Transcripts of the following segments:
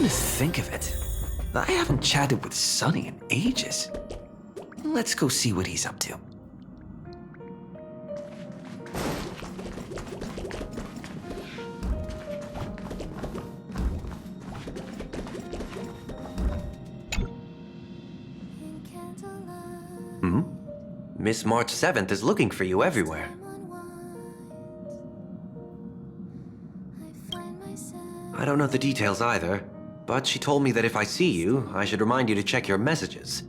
Come to think of it, I haven't chatted with Sonny in ages. Let's go see what he's up to. Miss March 7th is looking for you everywhere. I don't know the details either, but she told me that if I see you, I should remind you to check your messages.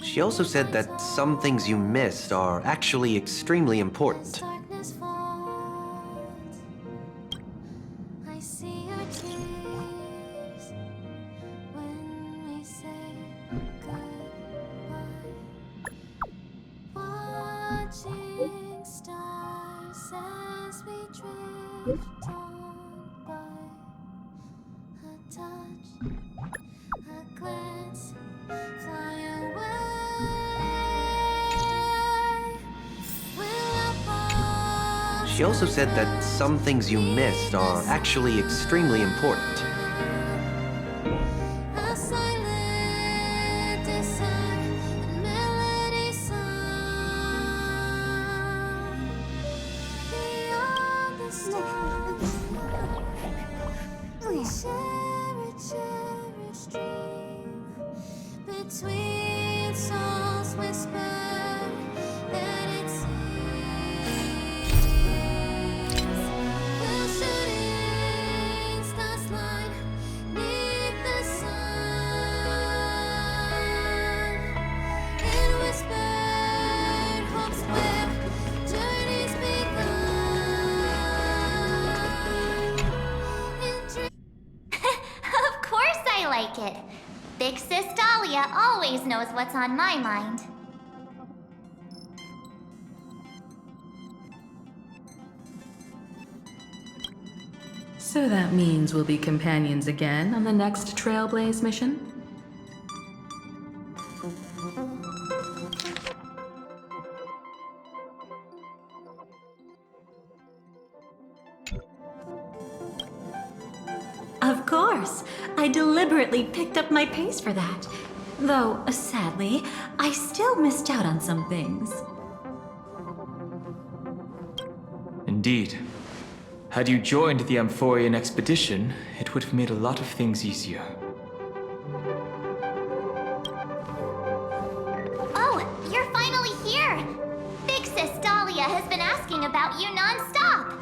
She also said that some things you missed are actually extremely important. She also said that some things you missed are actually extremely important. Big Sis Dahlia always knows what's on my mind. So that means we'll be companions again on the next Trailblaze mission? Of course! I deliberately picked up my pace for that. Though, sadly, I still missed out on some things. Indeed. Had you joined the Amphorian expedition, it would have made a lot of things easier. Oh, you're finally here! Big Sis Dahlia has been asking about you non-stop!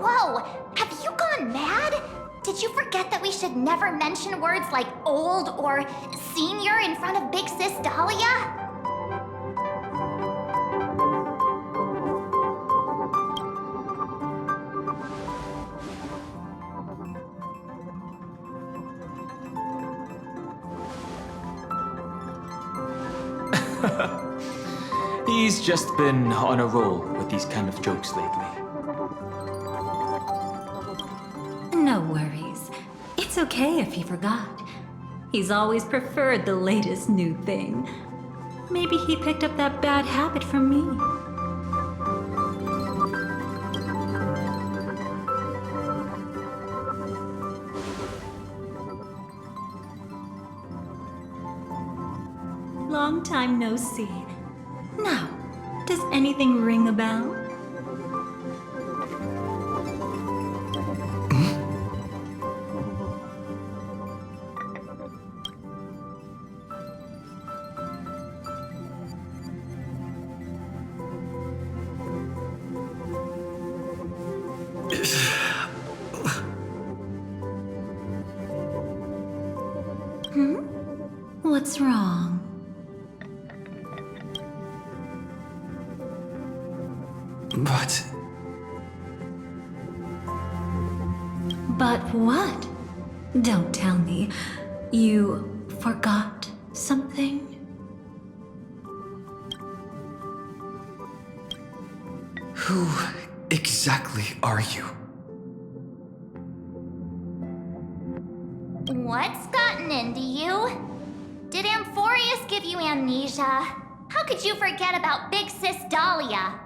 Whoa! Have you gone mad? Did you forget that we should never mention words like old or senior in front of Big Sis Dahlia? He's just been on a roll with these kind of jokes lately. No worries. It's okay if he forgot. He's always preferred the latest new thing. Maybe he picked up that bad habit from me. Long time no see. Now, does anything ring a bell? What's wrong? But what? Don't tell me. You forgot something? Who exactly are you? What's gotten into you? Did Amphorius give you amnesia? How could you forget about Big Sis Dahlia?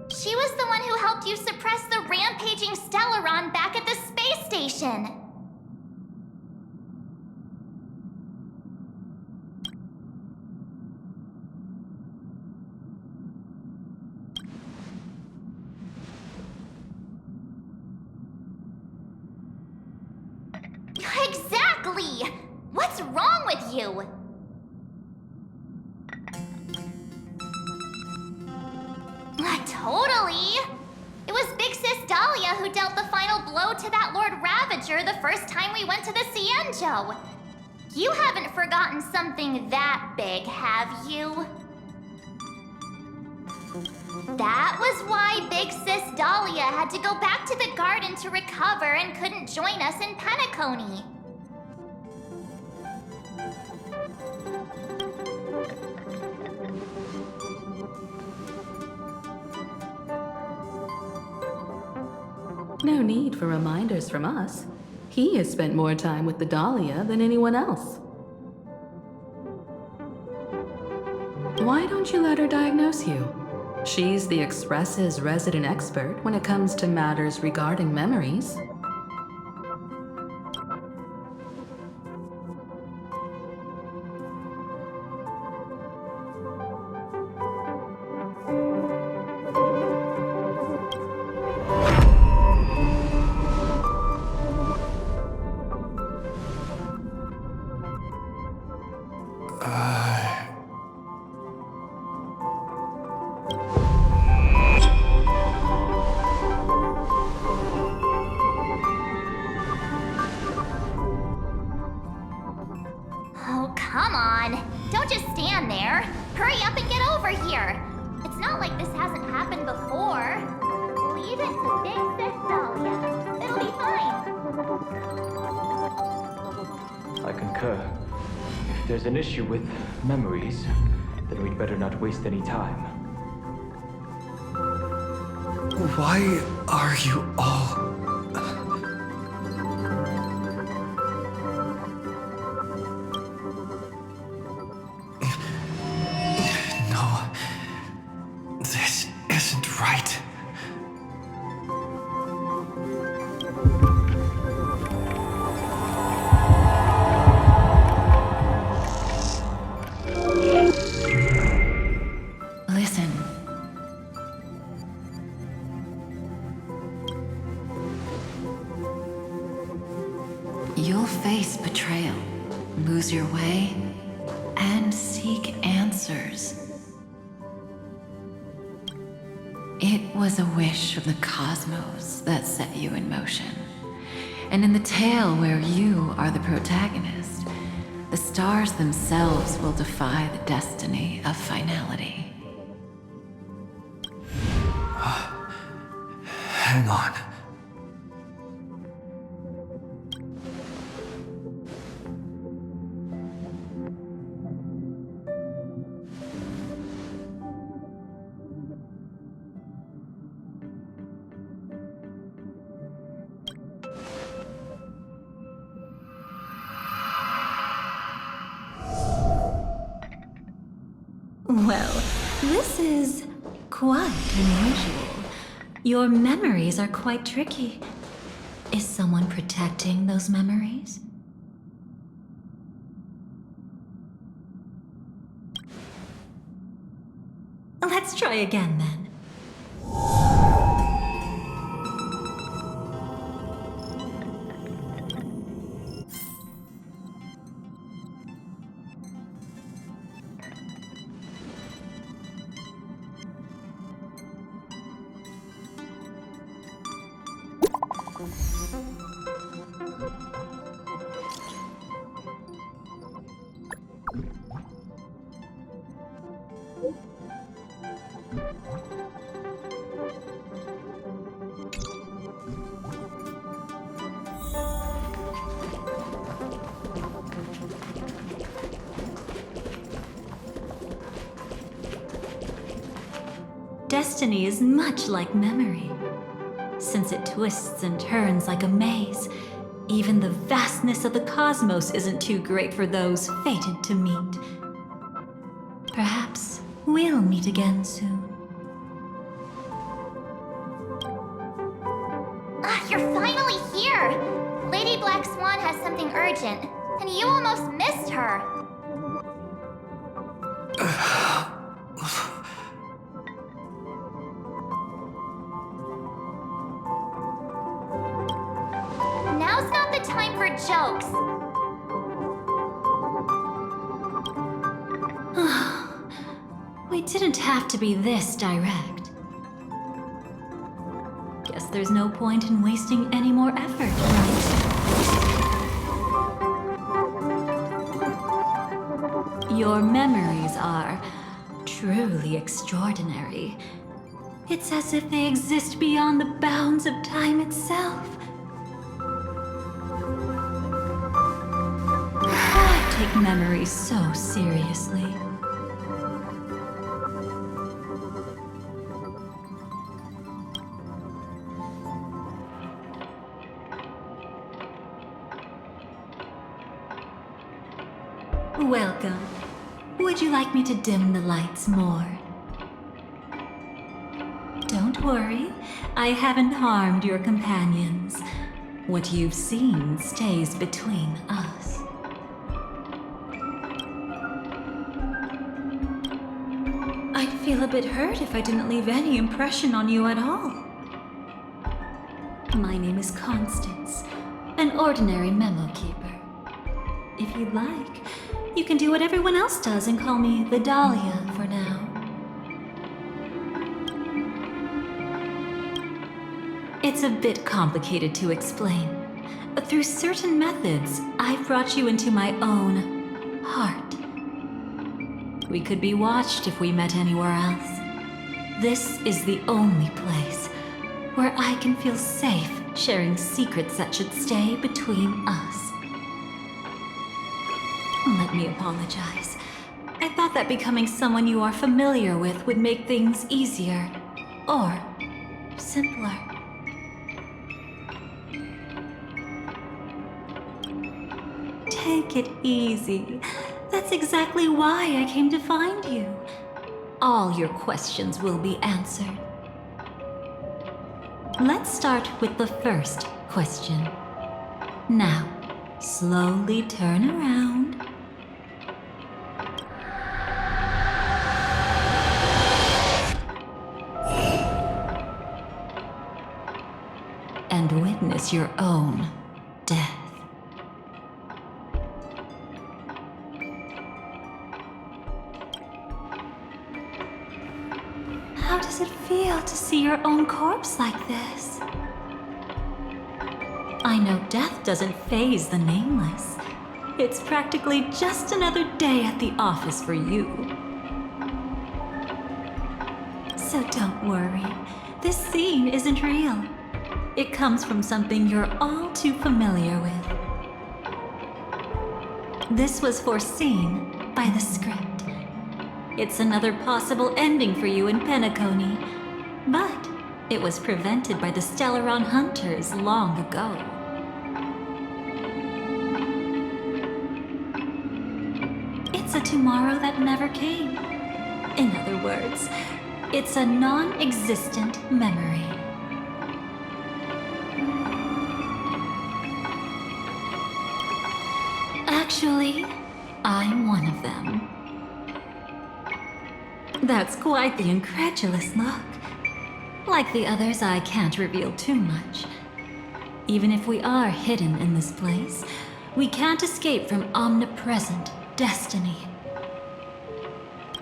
She was the one who helped you suppress the rampaging Stellaron back at the space station. Exactly! What's wrong with you? Totally! It was Big Sis Dahlia who dealt the final blow to that Lord Ravager the first time we went to the Cienjo. You haven't forgotten something that big, have you? That was why Big Sis Dahlia had to go back to the garden to recover and couldn't join us in Penacony. No need for reminders from us. He has spent more time with the Dahlia than anyone else. Why don't you let her diagnose you? She's the Express's resident expert when it comes to matters regarding memories. Oh, come on. Don't just stand there. Hurry up and get over here. It's not like this hasn't happened before. Leave it to Big Sis Dahlia. It'll be fine. I concur. If there's an issue with memories, then we'd better not waste any time. Why are you all... No. This isn't right. Listen. You'll face betrayal, lose your way, and seek answers. It was a wish of the cosmos that set you in motion. And in the tale where you are the protagonist, the stars themselves will defy the destiny of finality. Hang on. Well, this is quite unusual. Your memories are quite tricky. Is someone protecting those memories? Let's try again then. Destiny is much like memory. Since it twists and turns like a maze, Even the vastness of the cosmos isn't too great for those fated to meet. Perhaps we'll meet again soon. You're finally here! Lady Black Swan has something urgent, and you almost missed her. Now's not the time for jokes. We didn't have to be this direct. Guess there's no point in wasting any more effort, right? Your memories are truly extraordinary. It's as if they exist beyond the bounds of time itself. I take memories so seriously. Welcome. Would you like me to dim the lights more? Don't worry, I haven't harmed your companions. What you've seen stays between us. I'd feel a bit hurt if I didn't leave any impression on you at all. My name is Constance, an ordinary memo keeper. If you'd like, you can do what everyone else does and call me the Dahlia for now. It's a bit complicated to explain. Through certain methods, I've brought you into my own heart. We could be watched if we met anywhere else. This is the only place where I can feel safe sharing secrets that should stay between us. Let me apologize. I thought that becoming someone you are familiar with would make things easier. Or simpler. Take it easy. That's exactly why I came to find you. All your questions will be answered. Let's start with the first question. Now, slowly turn around. And witness your own death. How does it feel to see your own corpse like this? I know death doesn't faze the nameless. It's practically just another day at the office for you. So don't worry, this scene isn't real. It comes from something you're all too familiar with. This was foreseen by the script. It's another possible ending for you in Penacony, but it was prevented by the Stellaron Hunters long ago. It's a tomorrow that never came. In other words, it's a non-existent memory. Actually, I'm one of them. That's quite the incredulous look. Like the others, I can't reveal too much. Even if we are hidden in this place, we can't escape from omnipresent destiny.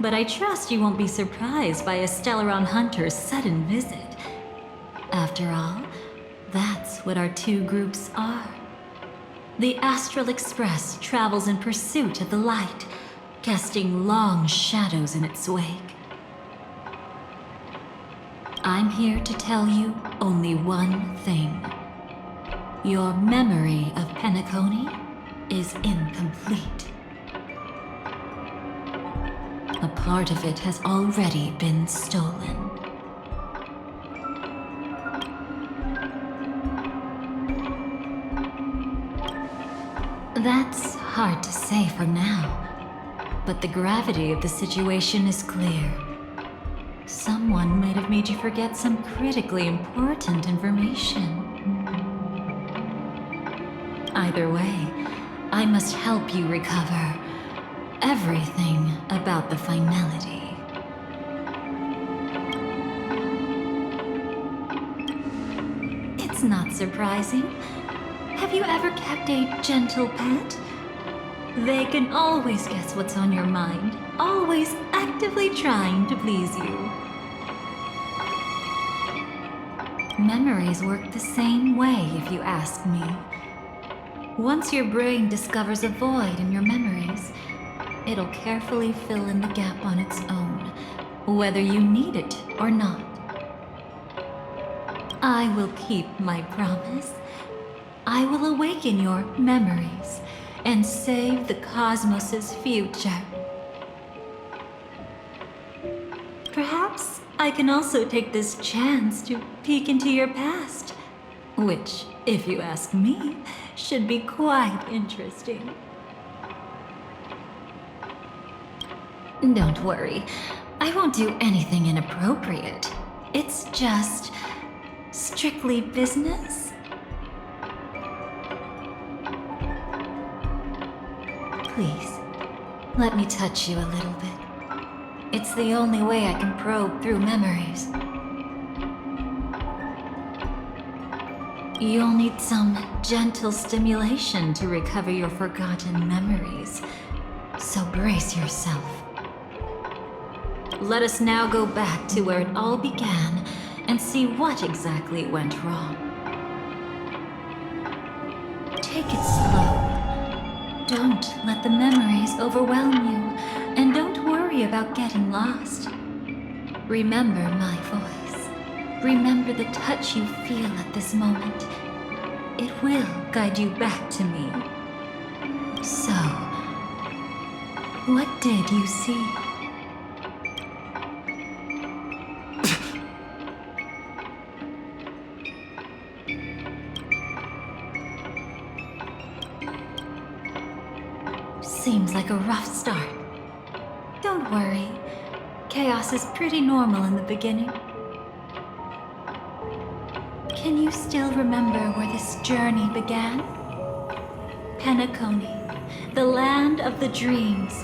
But I trust you won't be surprised by a Stellaron Hunter's sudden visit. After all, that's what our two groups are. The Astral Express travels in pursuit of the light, casting long shadows in its wake. I'm here to tell you only one thing. Your memory of Penacony is incomplete. A part of it has already been stolen. That's hard to say for now. But the gravity of the situation is clear. Someone might have made you forget some critically important information. Either way, I must help you recover everything about the finality. It's not surprising. Have you ever kept a gentle pet? They can always guess what's on your mind, always actively trying to please you. Memories work the same way, if you ask me. Once your brain discovers a void in your memories, it'll carefully fill in the gap on its own, whether you need it or not. I will keep my promise. I will awaken your memories and save the cosmos's future. Perhaps I can also take this chance to peek into your past, which, if you ask me, should be quite interesting. Don't worry, I won't do anything inappropriate. It's just strictly business. Please, let me touch you a little bit. It's the only way I can probe through memories. You'll need some gentle stimulation to recover your forgotten memories, so brace yourself. Let us now go back to where it all began and see what exactly went wrong. Take it slow. Don't let the memories overwhelm you, and don't worry about getting lost. Remember my voice. Remember the touch you feel at this moment. It will guide you back to me. So, what did you see? Seems like a rough start. Don't worry. Chaos is pretty normal in the beginning. Can you still remember where this journey began? Penacony, the land of the dreams,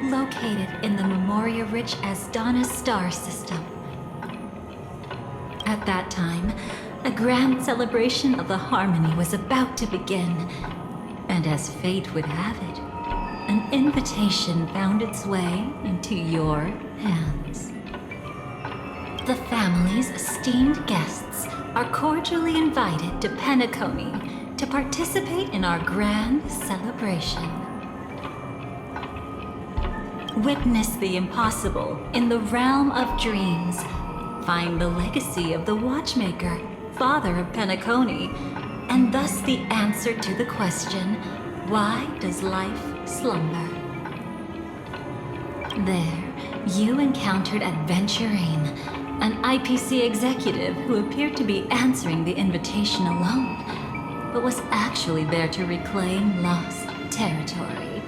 located in the Memoria-rich Asdana star system. At that time, a grand celebration of the harmony was about to begin, and as fate would have it, an invitation found its way into your hands. The family's esteemed guests are cordially invited to Penacony to participate in our grand celebration. Witness the impossible in the realm of dreams. Find the legacy of the Watchmaker, father of Penacony, and thus the answer to the question, why does life slumber? There, you encountered Adventurine, an IPC executive who appeared to be answering the invitation alone, but was actually there to reclaim lost territory.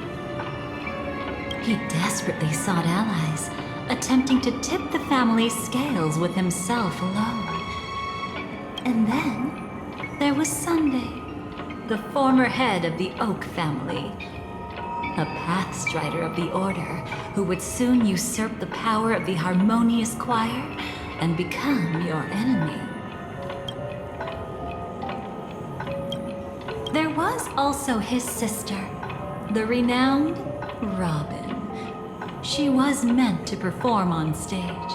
He desperately sought allies, attempting to tip the family's scales with himself alone. And then, there was Sunday, the former head of the Oak family, a pathstrider of the Order who would soon usurp the power of the Harmonious Choir and become your enemy. There was also his sister, the renowned Robin. She was meant to perform on stage,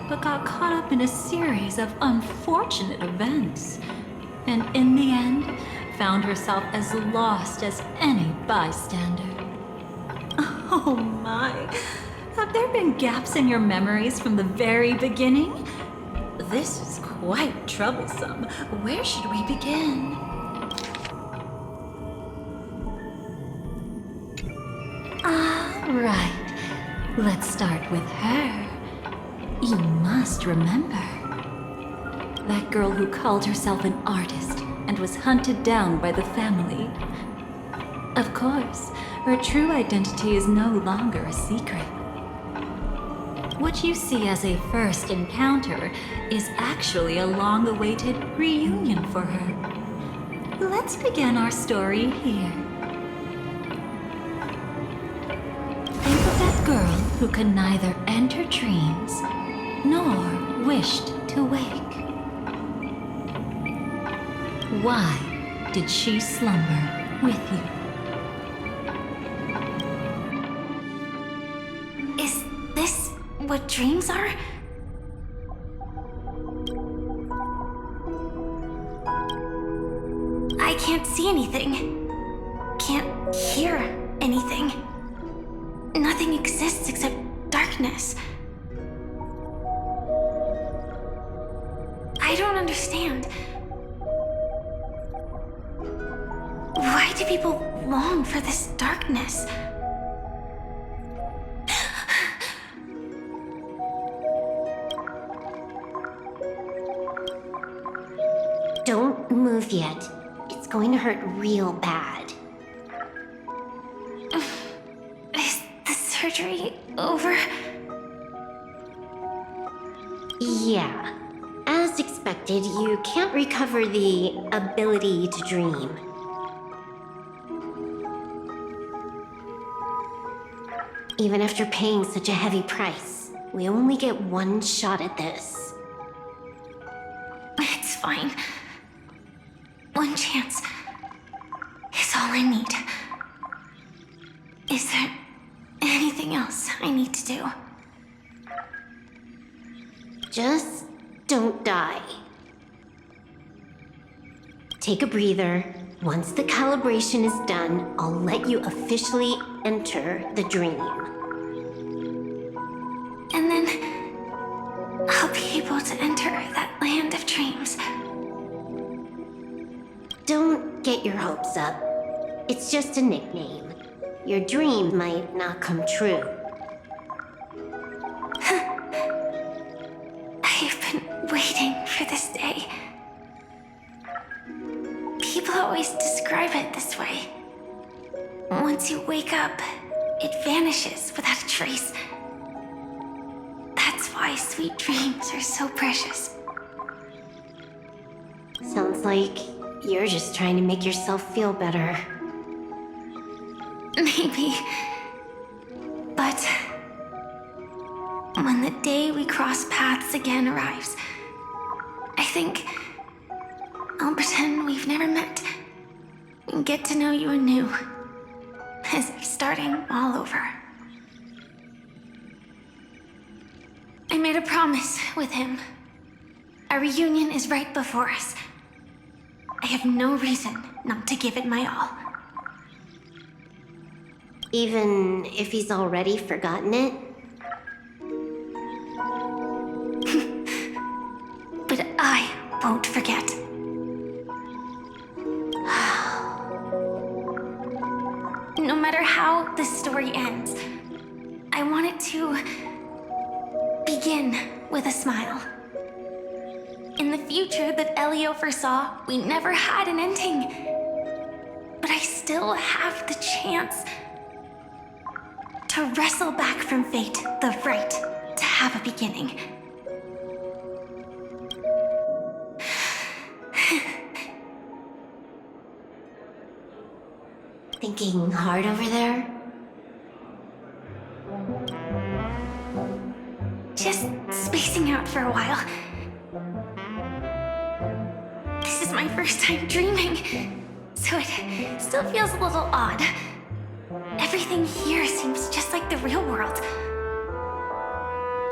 but got caught up in a series of unfortunate events, and in the end, found herself as lost as any bystander. Oh my, have there been gaps in your memories from the very beginning? This is quite troublesome. Where should we begin? Right. Let's start with her. You must remember. That girl who called herself an artist and was hunted down by the family. Of course, her true identity is no longer a secret. What you see as a first encounter is actually a long-awaited reunion for her. Let's begin our story here. Think of that girl who could neither enter dreams nor wished to wake. Why did she slumber with you? Is this what dreams are? I can't see anything. Can't hear anything. Nothing exists except darkness. I don't understand. Why do people long for this darkness? Don't move yet. It's going to hurt real bad. Is the surgery over? Yeah. As expected, you can't recover the ability to dream. Even after paying such a heavy price, we only get one shot at this. It's fine. One chance is all I need. Is there anything else I need to do? Just don't die. Take a breather. Once the calibration is done, I'll let you officially enter the dream. And then I'll be able to enter that land of dreams. Don't get your hopes up. It's just a nickname. Your dream might not come true. I've been waiting for this day. People always describe it this way. Once you wake up, it vanishes without a trace. That's why sweet dreams are so precious. Sounds like you're just trying to make yourself feel better. Maybe. But when the day we cross paths again arrives, I think I'll pretend we've never met and get to know you anew, as if starting all over. I made a promise with him. Our reunion is right before us. I have no reason not to give it my all. Even if he's already forgotten it? But I won't forget. No matter how this story ends, I want it to begin with a smile. In the future that Elio foresaw, we never had an ending. But I still have the chance to wrestle back from fate the right to have a beginning. Thinking hard over there? Just spacing out for a while. This is my first time dreaming, so it still feels a little odd. Everything here seems just like the real world.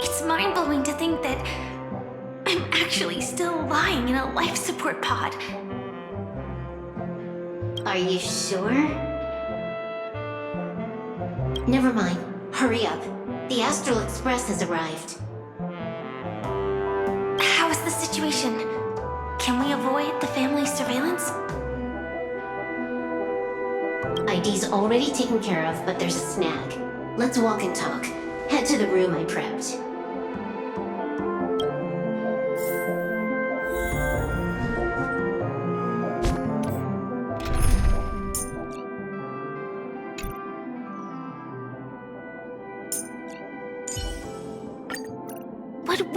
It's mind-blowing to think that I'm actually still lying in a life support pod. Are you sure? Never mind. Hurry up. The Astral Express has arrived. How is the situation? Can we avoid the family surveillance? ID's already taken care of, but there's a snag. Let's walk and talk. Head to the room I prepped.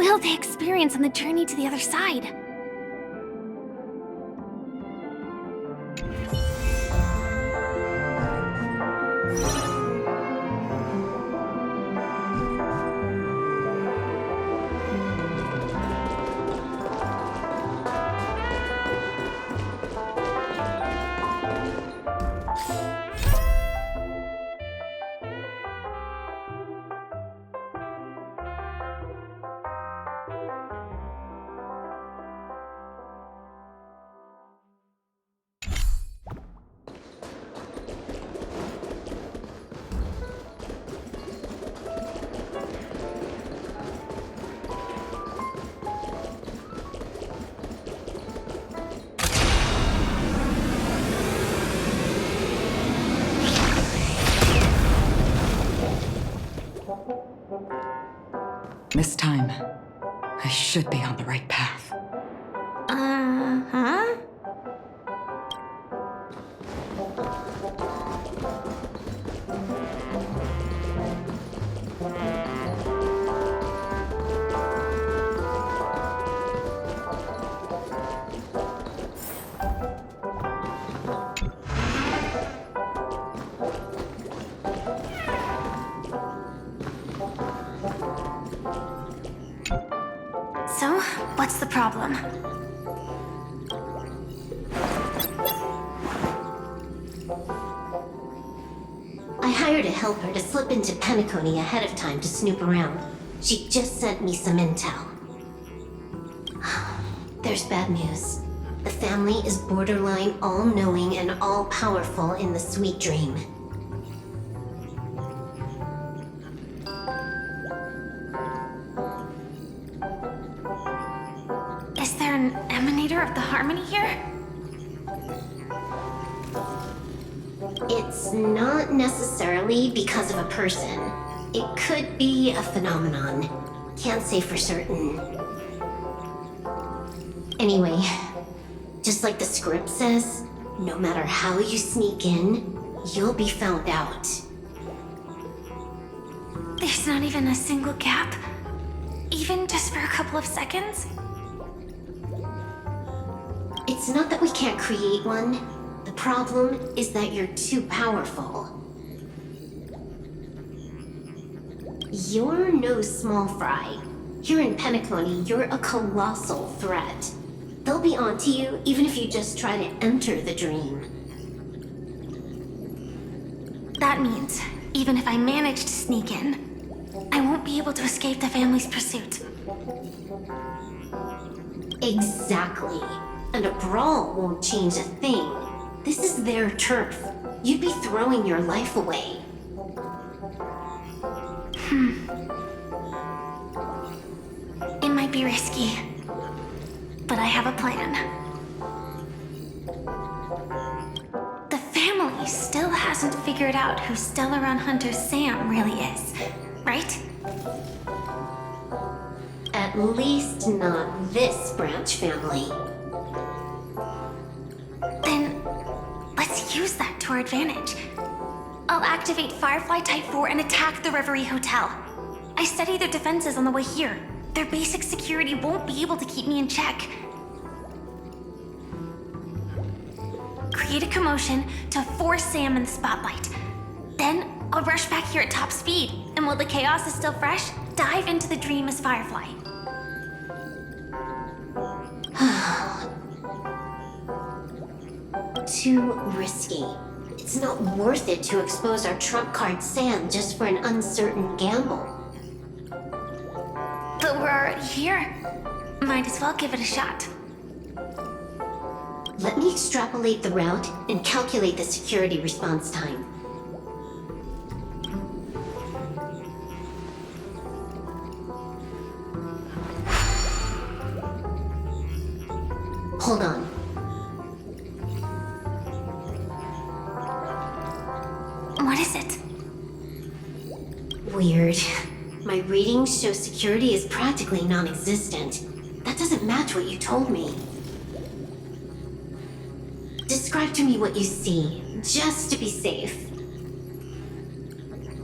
will they experience on the journey to the other side? This time, I should be on the right path. Uh-huh. So, what's the problem? I hired a helper to slip into Penacony ahead of time to snoop around. She just sent me some intel. There's bad news. The family is borderline all-knowing and all-powerful in the sweet dream. Is there an emanator of the harmony here? It's not necessarily because of a person. It could be a phenomenon. Can't say for certain. Anyway, just like the script says, no matter how you sneak in, you'll be found out. There's not even a single gap? Even just for a couple of seconds? It's not that we can't create one. The problem is that you're too powerful. You're no small fry. Here in Penacony, you're a colossal threat. They'll be onto you even if you just try to enter the dream. That means, even if I manage to sneak in, I won't be able to escape the family's pursuit. Exactly. And a brawl won't change a thing. This is their turf. You'd be throwing your life away. It might be risky, but I have a plan. The family still hasn't figured out who Stellaron Hunter Sam really is, right? At least not this branch family. Then, let's use that to our advantage. I'll activate Firefly Type 4 and attack the Reverie Hotel. I studied their defenses on the way here. Their basic security won't be able to keep me in check. Create a commotion to force Sam in the spotlight. Then, I'll rush back here at top speed, and while the chaos is still fresh, dive into the dream as Firefly. Too risky. It's not worth it to expose our trump card Sam just for an uncertain gamble. But we're already here. Might as well give it a shot. Let me extrapolate the route and calculate the security response time. Hold on. What is it? Weird. My readings show security is practically non-existent. That doesn't match what you told me. Describe to me what you see, just to be safe.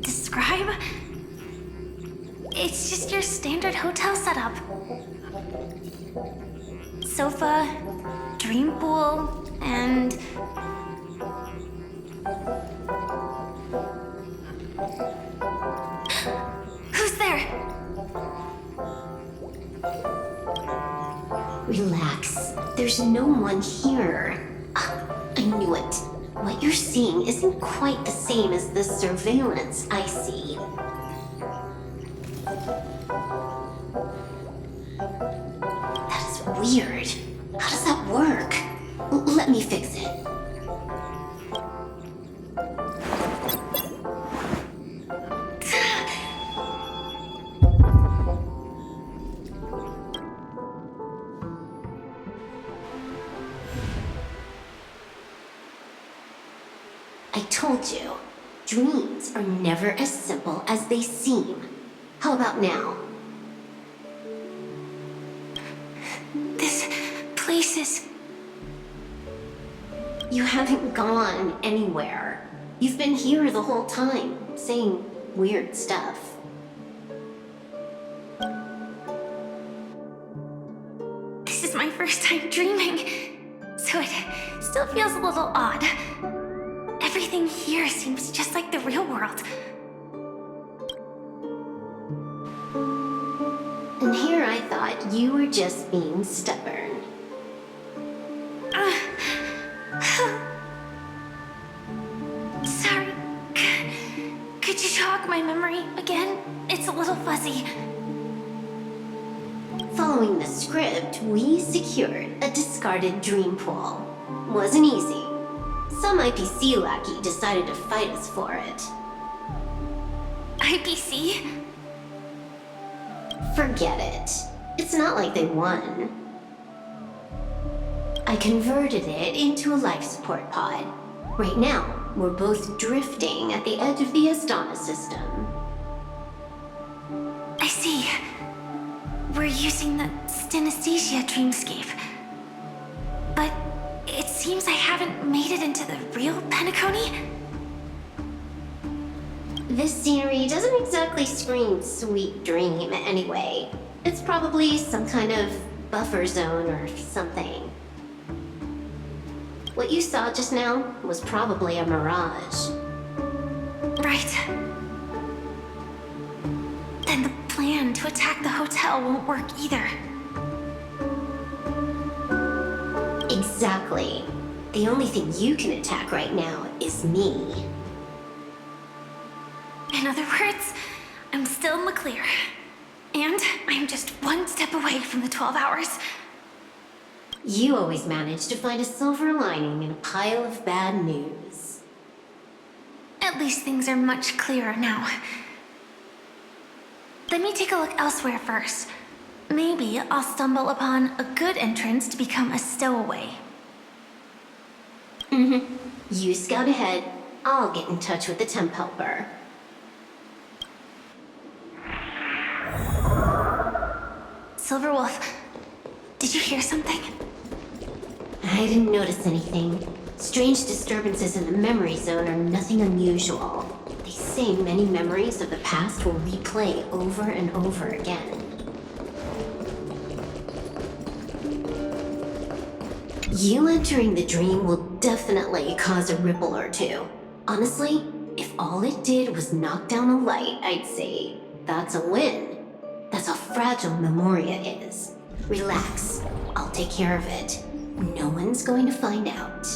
Describe? It's just your standard hotel setup. Sofa, dream pool, and... Who's there? Relax. There's no one here. I knew it. What you're seeing isn't quite the same as the surveillance I see. That is weird. How does that work? Let me fix it. I told you, dreams are never as simple as they seem. How about now? This place is... You haven't gone anywhere. You've been here the whole time, saying weird stuff. This is my first time dreaming, so it still feels a little odd. Everything here seems just like the real world. And here I thought you were just being stubborn. Sorry. Could you jog my memory again? It's a little fuzzy. Following the script, we secured a discarded dream pool. Wasn't easy. Some IPC lackey decided to fight us for it. IPC? Forget it. It's not like they won. I converted it into a life support pod. Right now, we're both drifting at the edge of the Astana system. I see. We're using the synesthesia dreamscape. But it seems I haven't made it into the real Penacony. This scenery doesn't exactly scream sweet dream anyway. It's probably some kind of buffer zone or something. What you saw just now was probably a mirage. Right. Then the plan to attack the hotel won't work either. Exactly. The only thing you can attack right now is me. In other words, I'm still in the clear. And I'm just one step away from the 12 hours. You always manage to find a silver lining in a pile of bad news. At least things are much clearer now. Let me take a look elsewhere first. Maybe I'll stumble upon a good entrance to become a stowaway. You scout ahead. I'll get in touch with the temp helper. Silverwolf, did you hear something? I didn't notice anything. Strange disturbances in the memory zone are nothing unusual. They say many memories of the past will replay over and over again. You entering the dream will definitely cause a ripple or two. Honestly, if all it did was knock down a light, I'd say that's a win. That's how fragile Memoria is. Relax, I'll take care of it. No one's going to find out.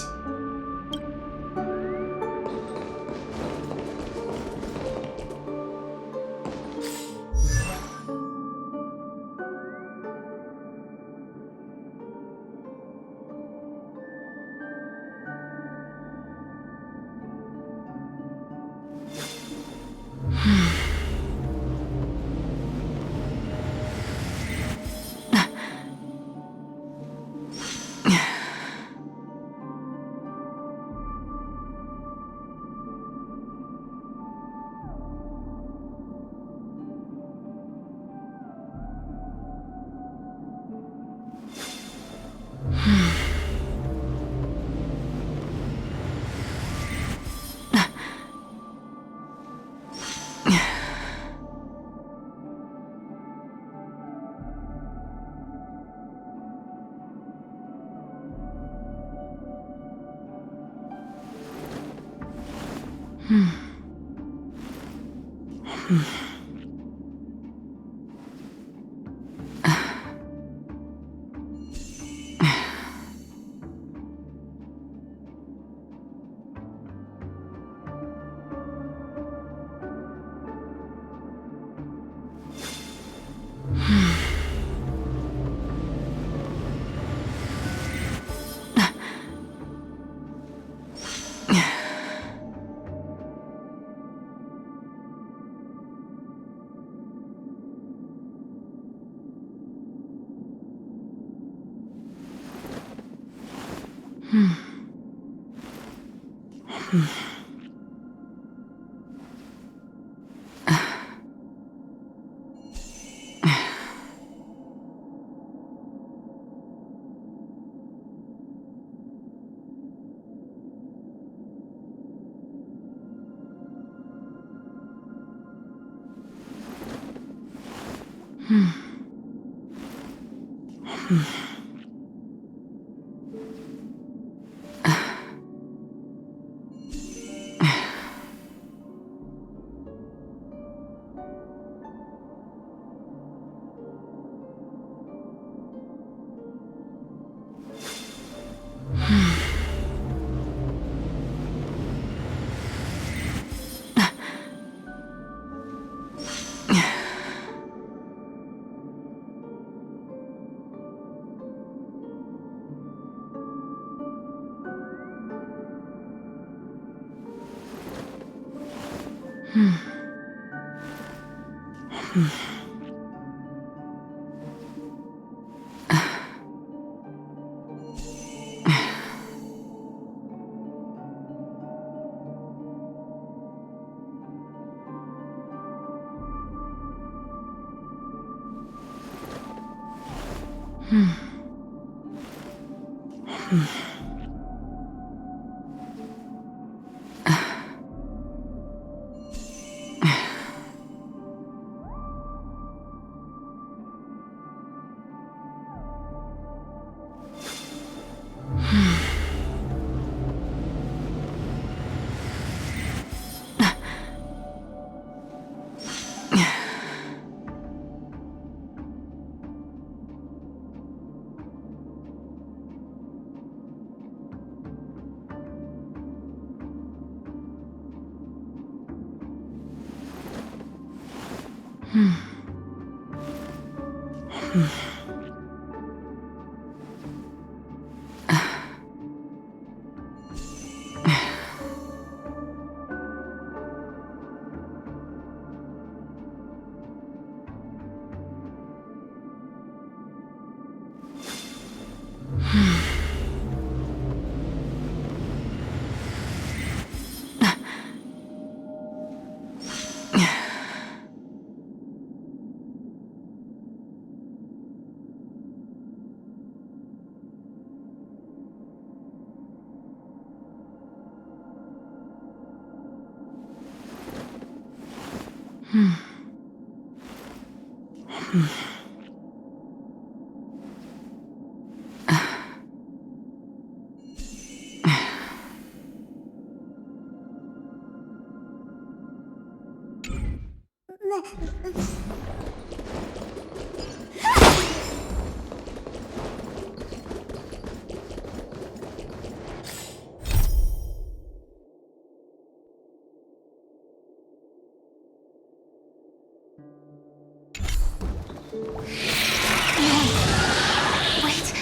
Wait.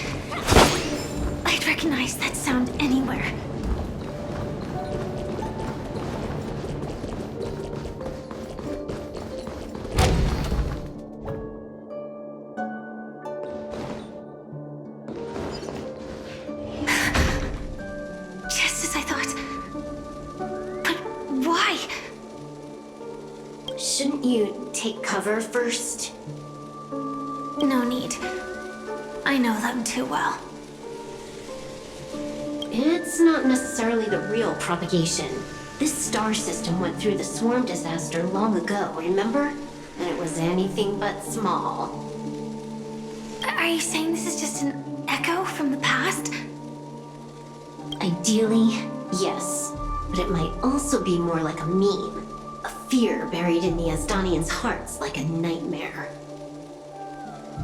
I'd recognize that sound anywhere. Just as I thought. But why? Shouldn't you take cover first? No need. I know them too well. It's not necessarily the real propagation. This star system went through the swarm disaster long ago, remember? And it was anything but small. Are you saying this is just an echo from the past? Ideally, yes. but it might also be more like a meme. A fear buried in the Asdanians' hearts like a nightmare.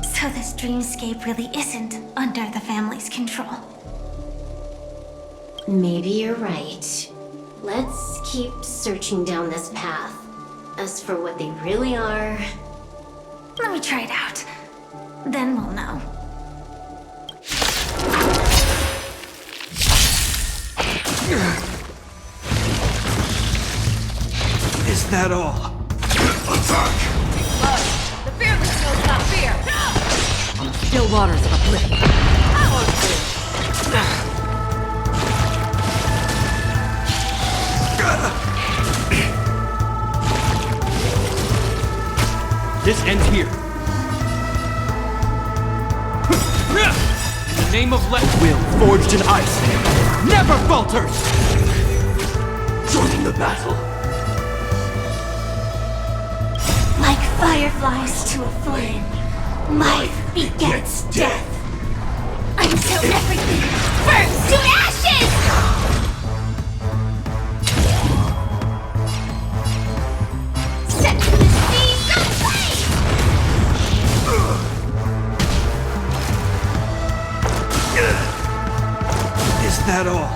So this dreamscape really isn't under the family's control. Maybe you're right. Let's keep searching down this path. As for what they really are... Let me try it out. Then we'll know. Is that all? Attack! The fearless knows not fear! On the still waters of oblivion. This ends here. In the name of will forged in ice, never falters! Joining the battle. Like fireflies to a flame, life begets death. Until everything burns to ashes! Set to the seas of flame! Is that all?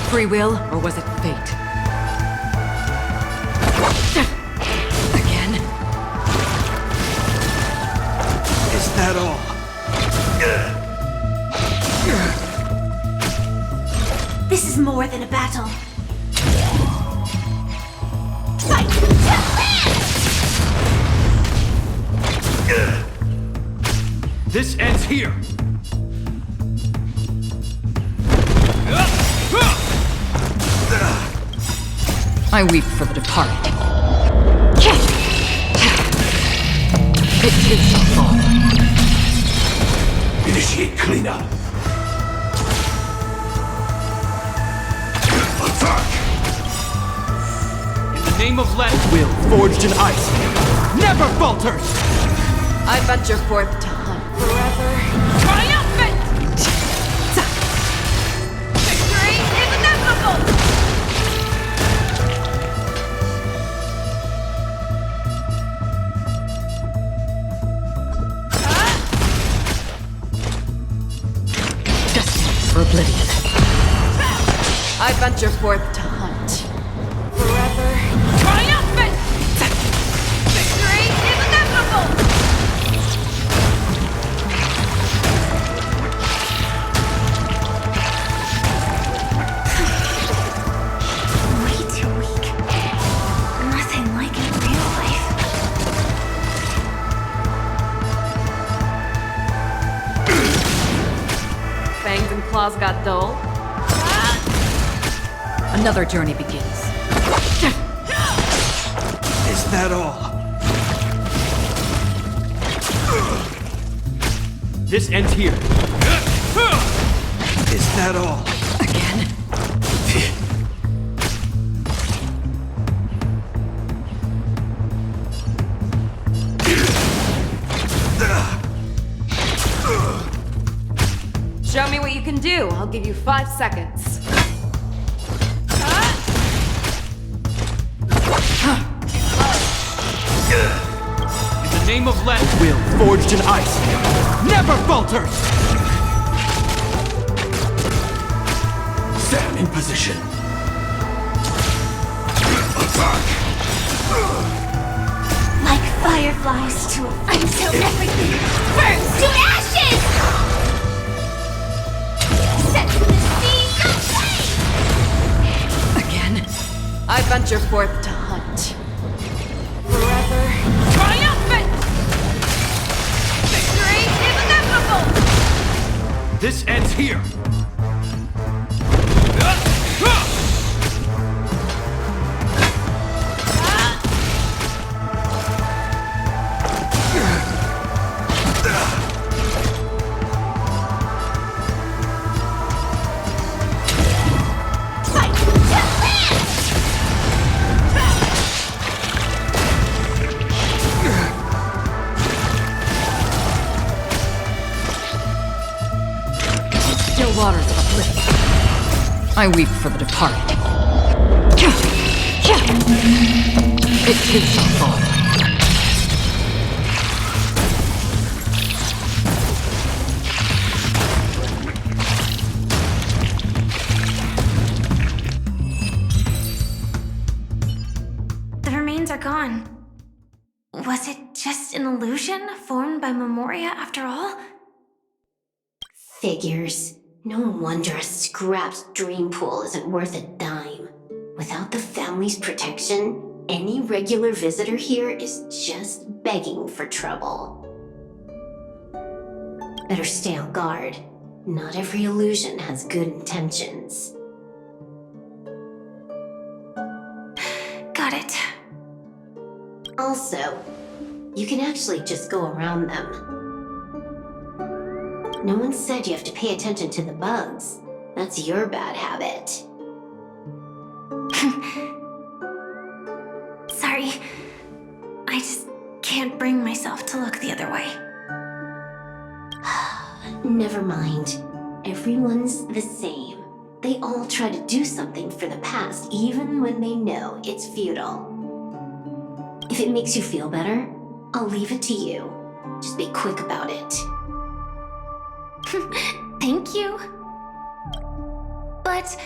Free will, or was it fate? Again? Is that all? This is more than a battle. Fight to land! This ends here. I weep for the departed. It too shall fall. Initiate cleanup. Attack! In the name of will forged in ice, never falters! I venture forth to hunt forever. Triumphant! Victory is inevitable! For oblivion. I venture forth to hunt forever. Triumphant! Victory is inevitable! Way too weak. Nothing like in real life. Fangs and claws got dull. Another journey begins. Is that all? This ends here. Is that all? Again? Show me what you can do. I'll give you 5 seconds. In the name of will forged in ice, never falters! Stand in position. Attack! Like fireflies to a until everything burns to ashes! Set to the seas of flame! Again? I venture forth to hunt forever. Triumphant! Victory is inevitable! This ends here. Fight to land! I weep for the departed. It too shall fall. The remains are gone. Was it just an illusion formed by Memoria after all? Figures. No wonder a scrapped dream pool isn't worth a dime. Without the family's protection, any regular visitor here is just begging for trouble. Better stay on guard. Not every illusion has good intentions. Got it. Also, you can actually just go around them. No one said you have to pay attention to the bugs. That's your bad habit. Sorry. I just can't bring myself to look the other way. Never mind. Everyone's the same. They all try to do something for the past, even when they know it's futile. If it makes you feel better, I'll leave it to you. Just be quick about it. Thank you. But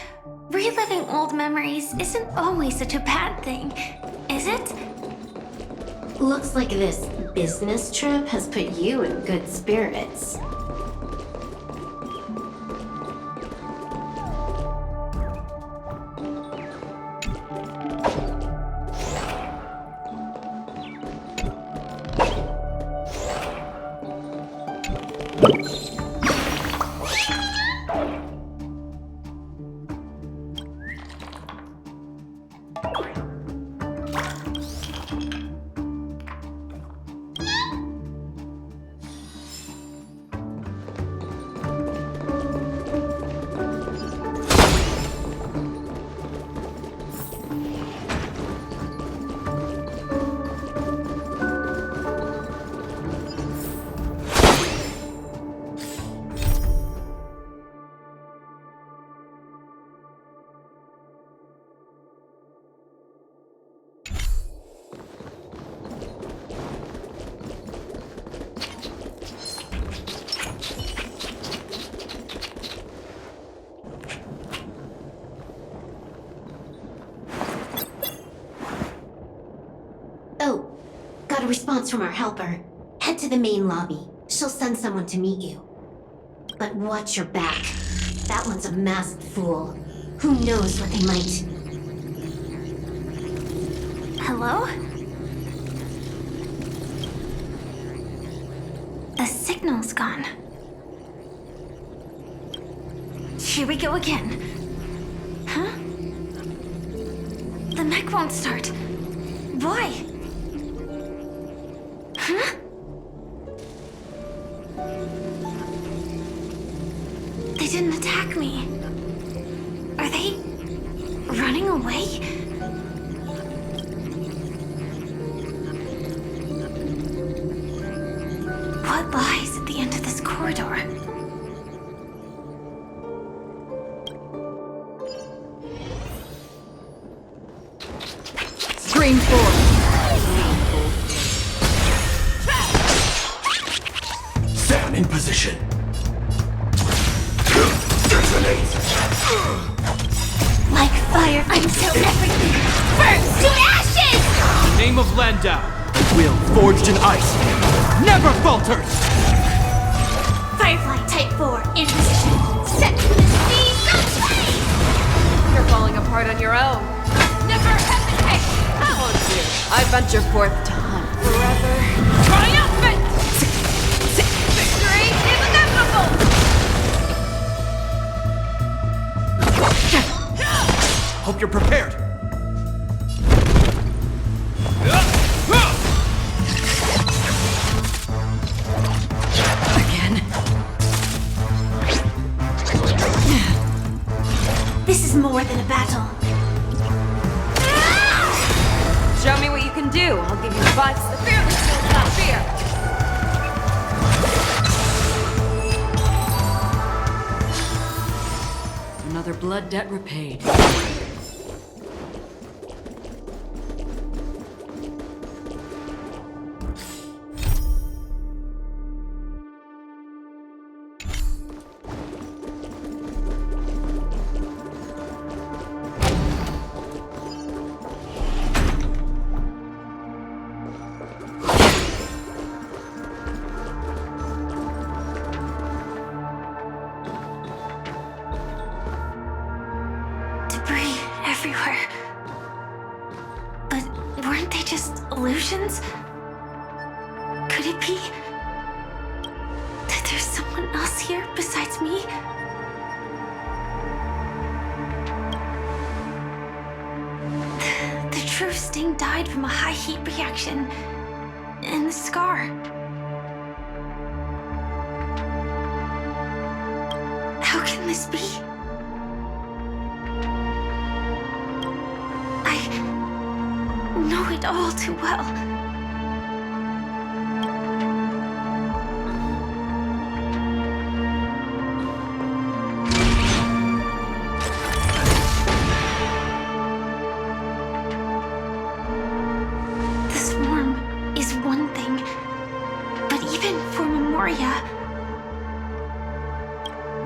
reliving old memories isn't always such a bad thing, is it? Looks like this business trip has put you in good spirits. Got a response from our helper. Head to the main lobby. She'll send someone to meet you. But watch your back. That one's a masked fool. Who knows what they might... Hello? The signal's gone. Here we go again. Huh? The mech won't start. Why? Huh? They didn't attack me. Are they running away? What lies at the end of this corridor? Stream forward. Sam in position. Detonate. Like fire until everything burns to ashes! In the name of Landau, will forged in ice never falters! Firefly Type 4 in position. Set to the speed of light! You're falling apart on your own. Never hesitate! How on you? I venture forth to hunt forever. Triumphant! Victory is inevitable! Hope you're prepared. Again. This is more than a battle. Show me what you can do. I'll give you 5 severely skilled without fear. another blood debt repaid. Debris everywhere. But weren't they just illusions? Could it be that there's someone else here besides me? The true Sting died from a high heat reaction, and the scar. How can this be? I know it all too well. This worm is one thing, but even for Memoria,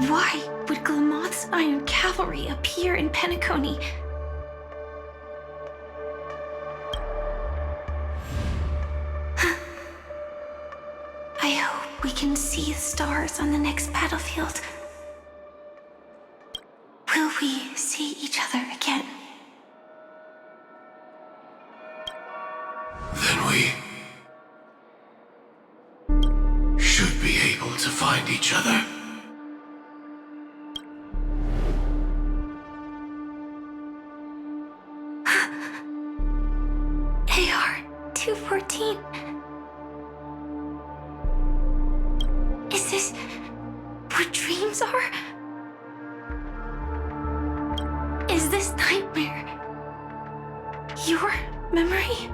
why would Glamoth's Iron Cavalry appear in Penacony? I hope we can see the stars on the next battlefield. Will we see each other again? Then we should be able to find each other. AR-214. Is this what dreams are? Is this nightmare your memory?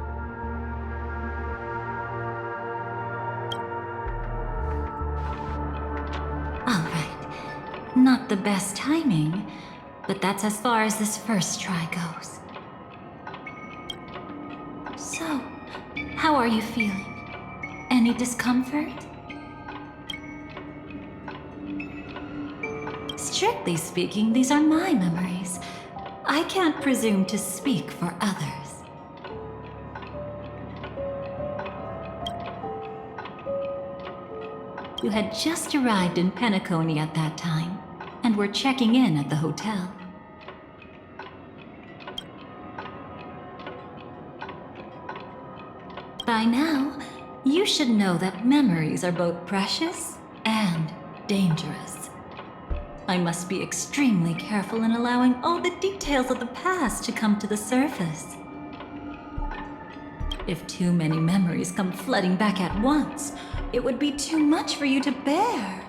All right. Not the best timing, but that's as far as this first try goes. So, how are you feeling? Any discomfort? Strictly speaking, these are my memories. I can't presume to speak for others. You had just arrived in Penacony at that time, and were checking in at the hotel. By now, you should know that memories are both precious and dangerous. I must be extremely careful in allowing all the details of the past to come to the surface. If too many memories come flooding back at once, it would be too much for you to bear.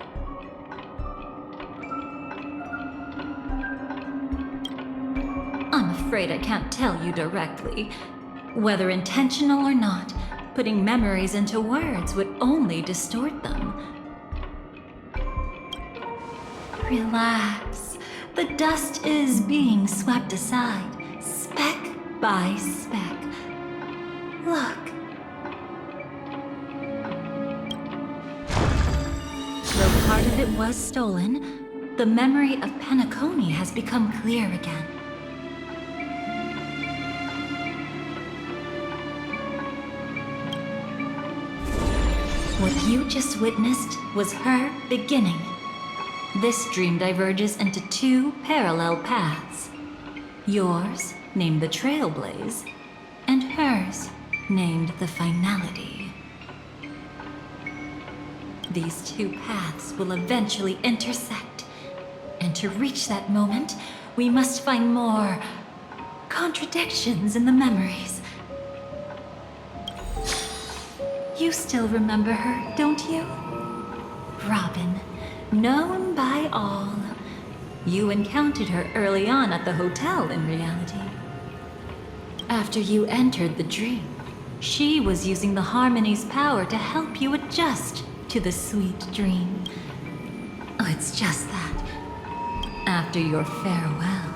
I'm afraid I can't tell you directly. Whether intentional or not, putting memories into words would only distort them. Relax. The dust is being swept aside, speck by speck. Look. Though part of it was stolen, the memory of Penacony has become clear again. What you just witnessed was her beginning. This dream diverges into two parallel paths. Yours, named the Trailblaze, and hers, named the Finality. These two paths will eventually intersect, and to reach that moment, we must find more contradictions in the memories. You still remember her, don't you? Robin, known by all. You encountered her early on at the hotel in reality. After you entered the dream, she was using the Harmony's power to help you adjust to the sweet dream. Oh, it's just that. After your farewell,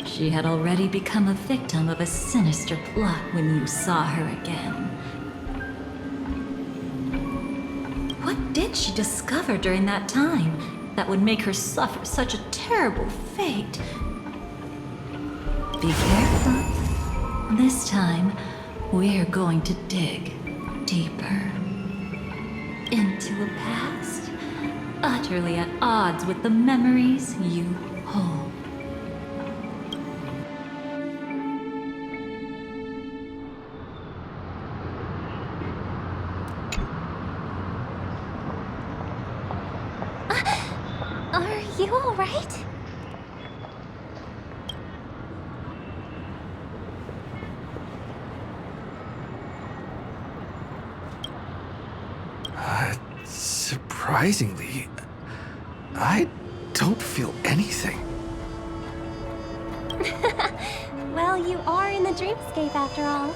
she had already become a victim of a sinister plot when you saw her again. What did she discover during that time that would make her suffer such a terrible fate? Be careful. This time, we're going to dig deeper into a past utterly at odds with the memories you hold. Are you all right? Surprisingly, I don't feel anything. Well, you are in the dreamscape after all.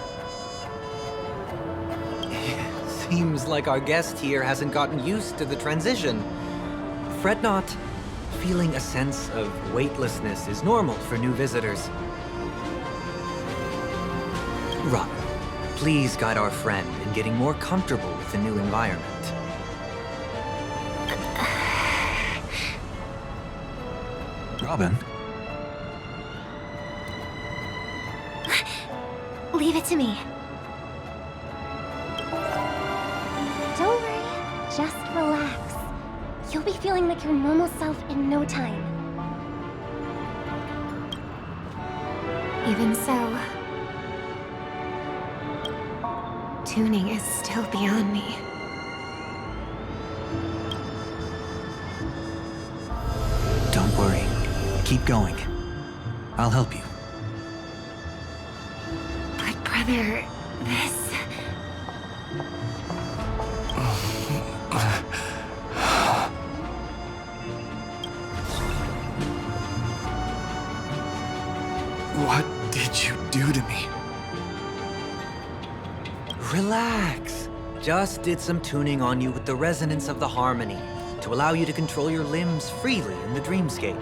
Seems like our guest here hasn't gotten used to the transition. Fret not. Feeling a sense of weightlessness is normal for new visitors. Robin, please guide our friend in getting more comfortable with the new environment. Robin? Leave it to me. Don't worry, just relax. You'll be feeling like your normal self in no time. Even so, tuning is still beyond me. Don't worry. Keep going. I'll help you. But brother, this... What did you do to me? Relax. Just did some tuning on you with the resonance of the harmony to allow you to control your limbs freely in the dreamscape.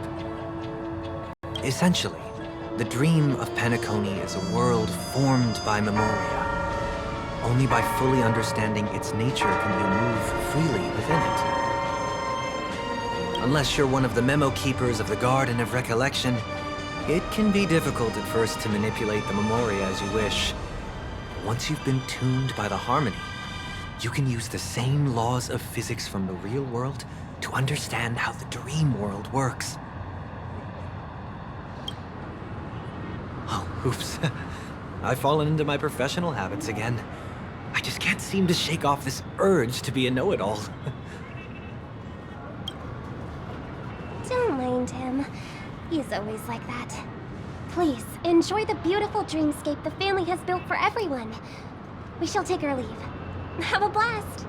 Essentially, the dream of Penacony is a world formed by memoria. Only by fully understanding its nature can you move freely within it. Unless you're one of the memo keepers of the Garden of Recollection, it can be difficult at first to manipulate the memoria as you wish. Once you've been tuned by the harmony, you can use the same laws of physics from the real world to understand how the dream world works. Oh, oops. I've fallen into my professional habits again. I just can't seem to shake off this urge to be a know-it-all. Don't mind him. He's always like that. Please, enjoy the beautiful dreamscape the family has built for everyone. We shall take our leave. Have a blast!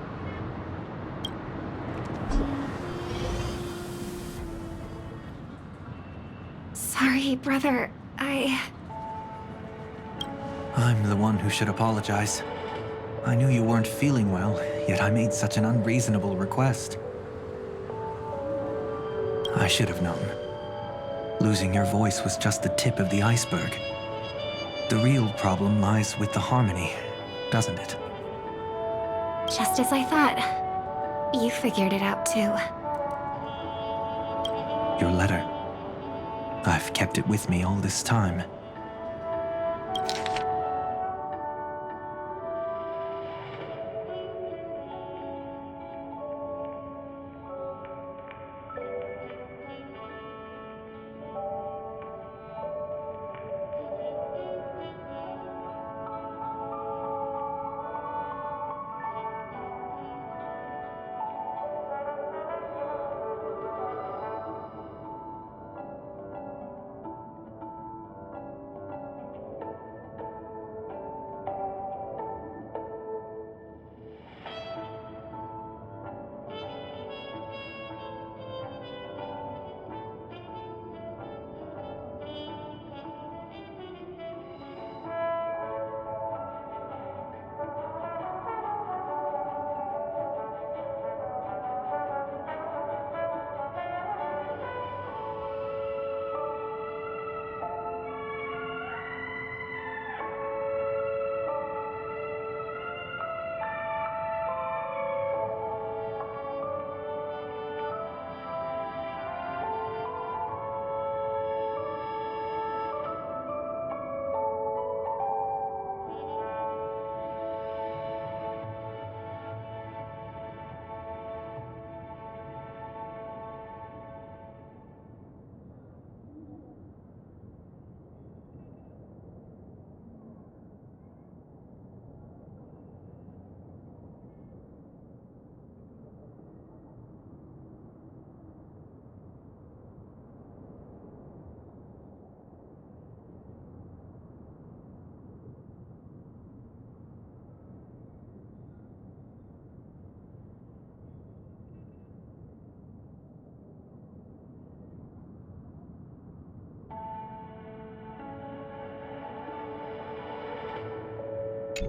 Sorry, brother. I'm the one who should apologize. I knew you weren't feeling well, yet I made such an unreasonable request. I should have known. Losing your voice was just the tip of the iceberg. The real problem lies with the harmony, doesn't it? Just as I thought. You figured it out too. Your letter. I've kept it with me all this time.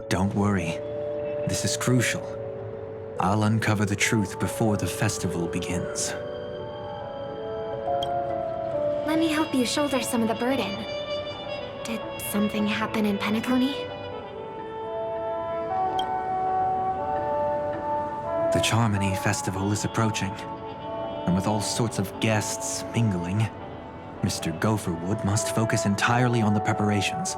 Don't worry. This is crucial. I'll uncover the truth before the festival begins. Let me help you shoulder some of the burden. Did something happen in Penacony? The Charmony Festival is approaching, and with all sorts of guests mingling, Mr. Gopherwood must focus entirely on the preparations,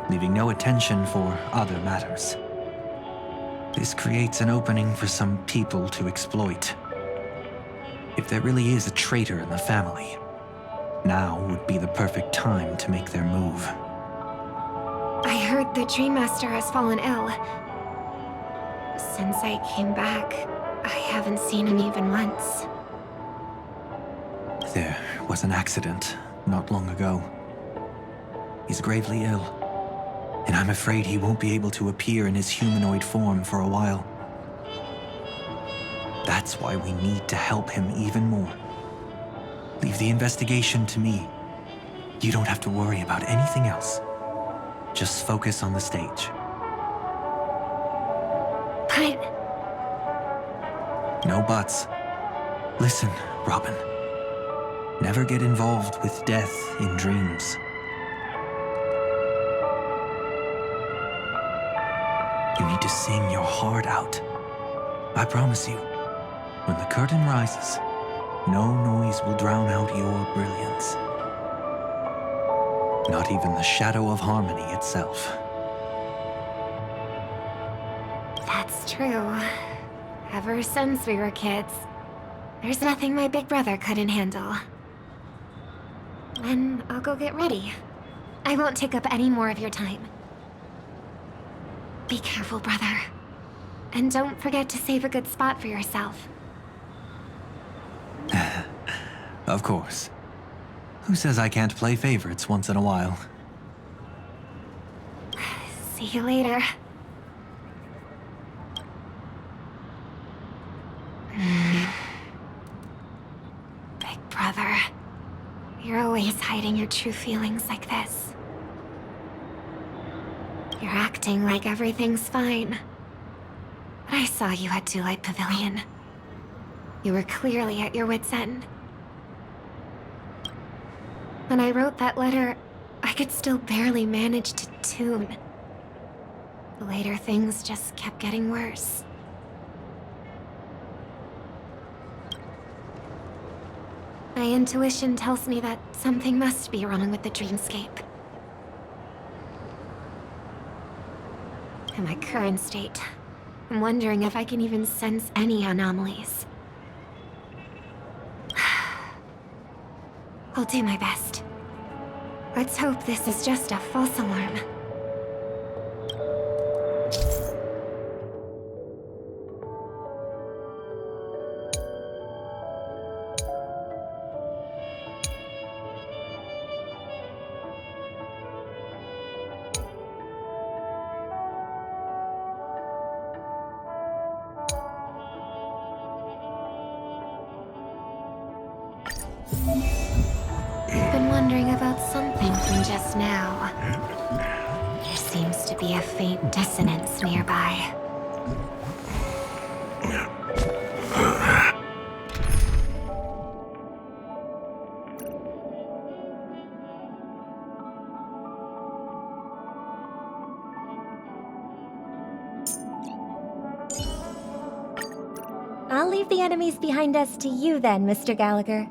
leaving no attention for other matters. This creates an opening for some people to exploit. If there really is a traitor in the family, now would be the perfect time to make their move. I heard the Dream Master has fallen ill. Since I came back, I haven't seen him even once. There was an accident not long ago. He's gravely ill, and I'm afraid he won't be able to appear in his humanoid form for a while. That's why we need to help him even more. Leave the investigation to me. You don't have to worry about anything else. Just focus on the stage. But... No buts. Listen, Robin. Never get involved with death in dreams. You need to sing your heart out. I promise you, when the curtain rises, no noise will drown out your brilliance. Not even the shadow of harmony itself. that's true. Ever since we were kids, there's nothing my big brother couldn't handle. Then I'll go get ready. I won't take up any more of your time. Be careful, brother. And don't forget to save a good spot for yourself. Of course. Who says I can't play favorites once in a while? See you later. Big brother, you're always hiding your true feelings like this. You're acting like everything's fine. But I saw you at Daylight Pavilion. You were clearly at your wit's end. When I wrote that letter, I could still barely manage to tune. Later, things just kept getting worse. My intuition tells me that something must be wrong with the Dreamscape. In my current state, I'm wondering if I can even sense any anomalies. I'll do my best. Let's hope this is just a false alarm. Been wondering about something from just now. There seems to be a faint dissonance nearby. I'll leave the enemies behind us to you then, Mr. Gallagher.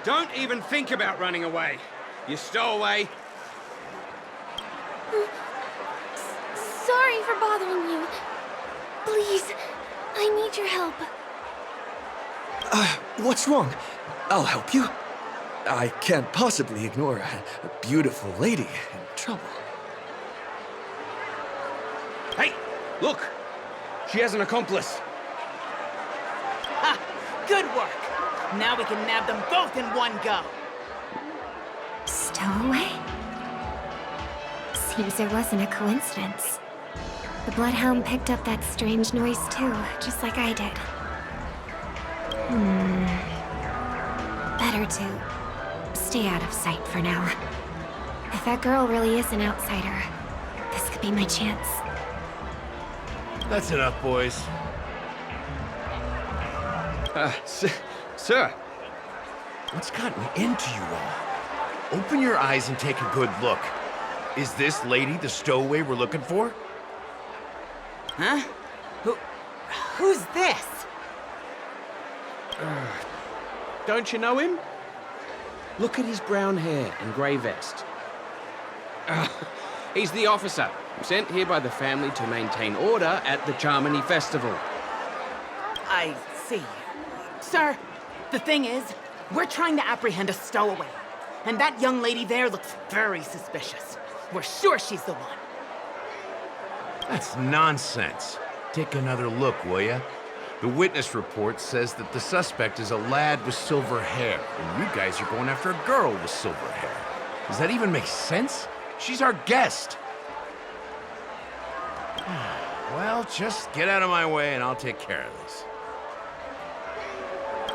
Don't even think about running away. You stowaway. Sorry for bothering you. Please, I need your help. What's wrong? I'll help you. I can't possibly ignore a beautiful lady in trouble. Hey, look! She has an accomplice. Ha! Good work! Now we can nab them both in one go. Stowaway? Seems there wasn't a coincidence. The Bloodhound picked up that strange noise too, just like I did. Better to stay out of sight for now. If that girl really is an outsider, this could be my chance. That's enough, boys. Sir. What's gotten into you all? Open your eyes and take a good look. Is this lady the stowaway we're looking for? Huh? Who's this? Don't you know him? Look at his brown hair and grey vest. He's the officer, sent here by the family to maintain order at the Charmony Festival. I see. Sir, the thing is, we're trying to apprehend a stowaway. And that young lady there looks very suspicious. We're sure she's the one. That's nonsense. Take another look, will ya? The witness report says that the suspect is a lad with silver hair, and you guys are going after a girl with silver hair. Does that even make sense? She's our guest. Well, just get out of my way and I'll take care of this.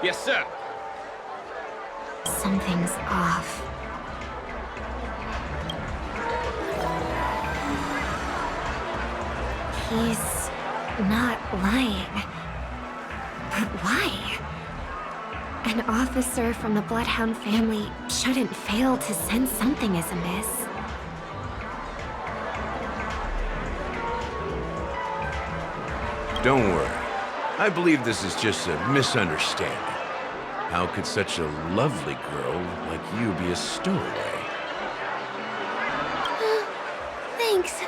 Yes, sir. Something's off. He's not lying. But why? An officer from the Bloodhound family shouldn't fail to sense something is amiss. Don't worry. I believe this is just a misunderstanding. How could such a lovely girl like you be a stowaway? Thanks.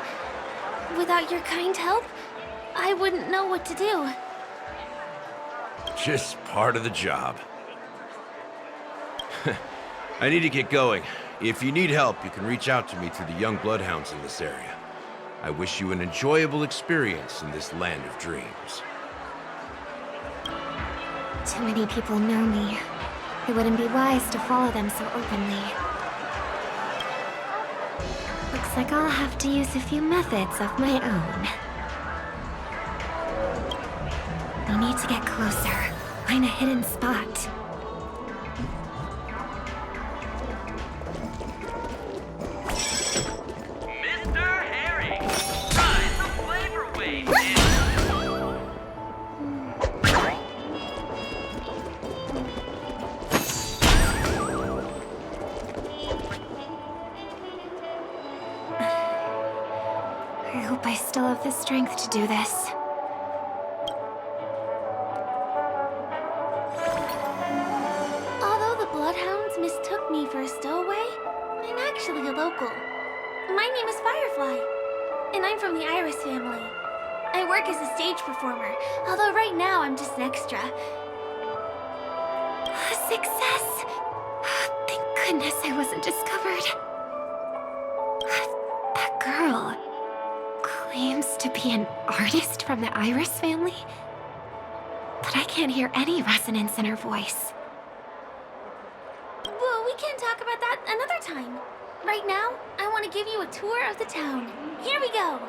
Without your kind help, I wouldn't know what to do. Just part of the job. I need to get going. If you need help, you can reach out to me through the young bloodhounds in this area. I wish you an enjoyable experience in this land of dreams. Too many people know me. It wouldn't be wise to follow them so openly. Looks like I'll have to use a few methods of my own. I need to get closer. Find a hidden spot. Mr. Harry, ride the flavor wave. I hope I still have the strength to do this. Although the Bloodhounds mistook me for a stowaway, I'm actually a local. My name is Firefly, and I'm from the Iris family. I work as a stage performer, although right now I'm just an extra. Success! Thank goodness I wasn't discovered. That girl claims to be an artist from the Iris family, but I can't hear any resonance in her voice. Well, we can talk about that another time. Right now, I want to give you a tour of the town. Here we go.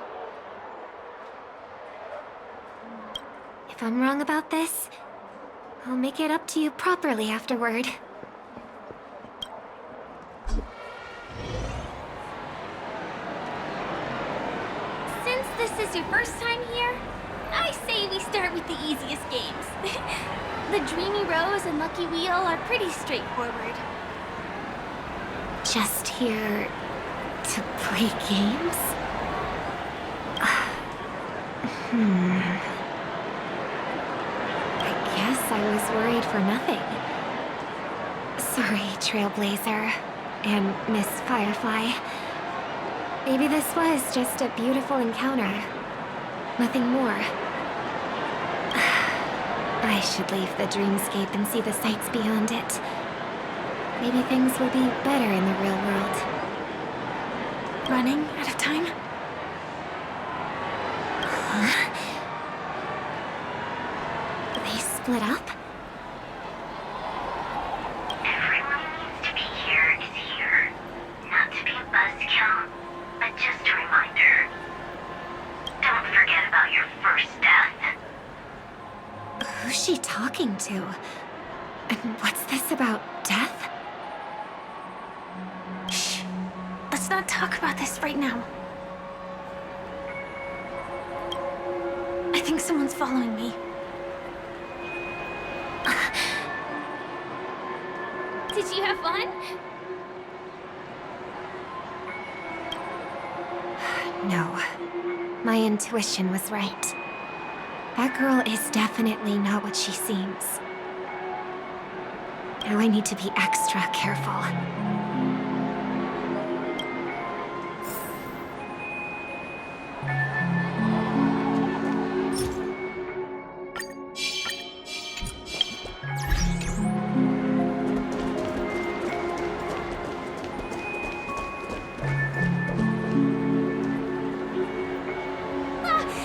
If I'm wrong about this, I'll make it up to you properly afterward. Since this is your first time here, I say we start with the easiest games. The Dreamy Rose and Lucky Wheel are pretty straightforward. Just here to play games? I guess I was worried for nothing. Sorry, Trailblazer and Miss Firefly. Maybe this was just a beautiful encounter. Nothing more. I should leave the dreamscape and see the sights beyond it. Maybe things will be better in the real world. Running out of time? Huh? They split up? Everyone needs to be here is here. Not to be a buzzkill, but just a reminder. Don't forget about your first death. Who's she talking to? And what's this about death? Shh. Let's not talk about this right now. I think someone's following me. Did you have fun? No. My intuition was right. That girl is definitely not what she seems. Now I need to be extra careful.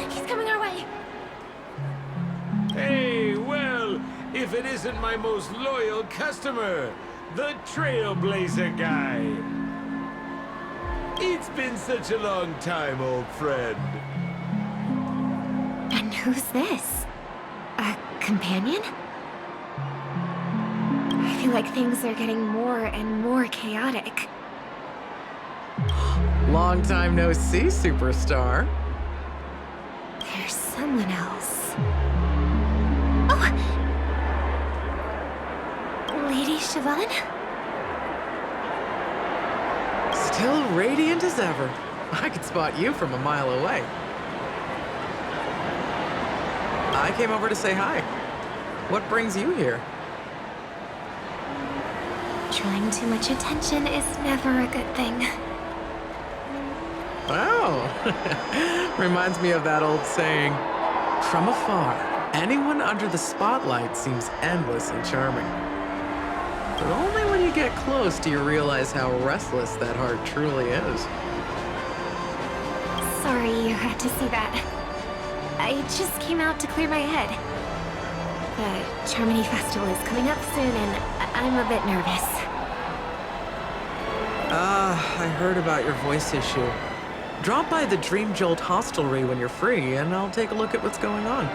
He's coming our way. Hey, well, if it isn't my most loyal customer, the Trailblazer guy. It's been such a long time, old friend. And who's this? A companion? I feel like things are getting more and more chaotic. Long time no see, superstar. There's someone else. Lady Siobhan? Still radiant as ever. I could spot you from a mile away. I came over to say hi. What brings you here? Drawing too much attention is never a good thing. Oh, reminds me of that old saying, from afar, anyone under the spotlight seems endlessly charming. But only when you get close do you realize how restless that heart truly is. Sorry you had to see that. I just came out to clear my head. The Charmony Festival is coming up soon and I'm a bit nervous. I heard about your voice issue. Drop by the Dream Jolt hostelry when you're free and I'll take a look at what's going on.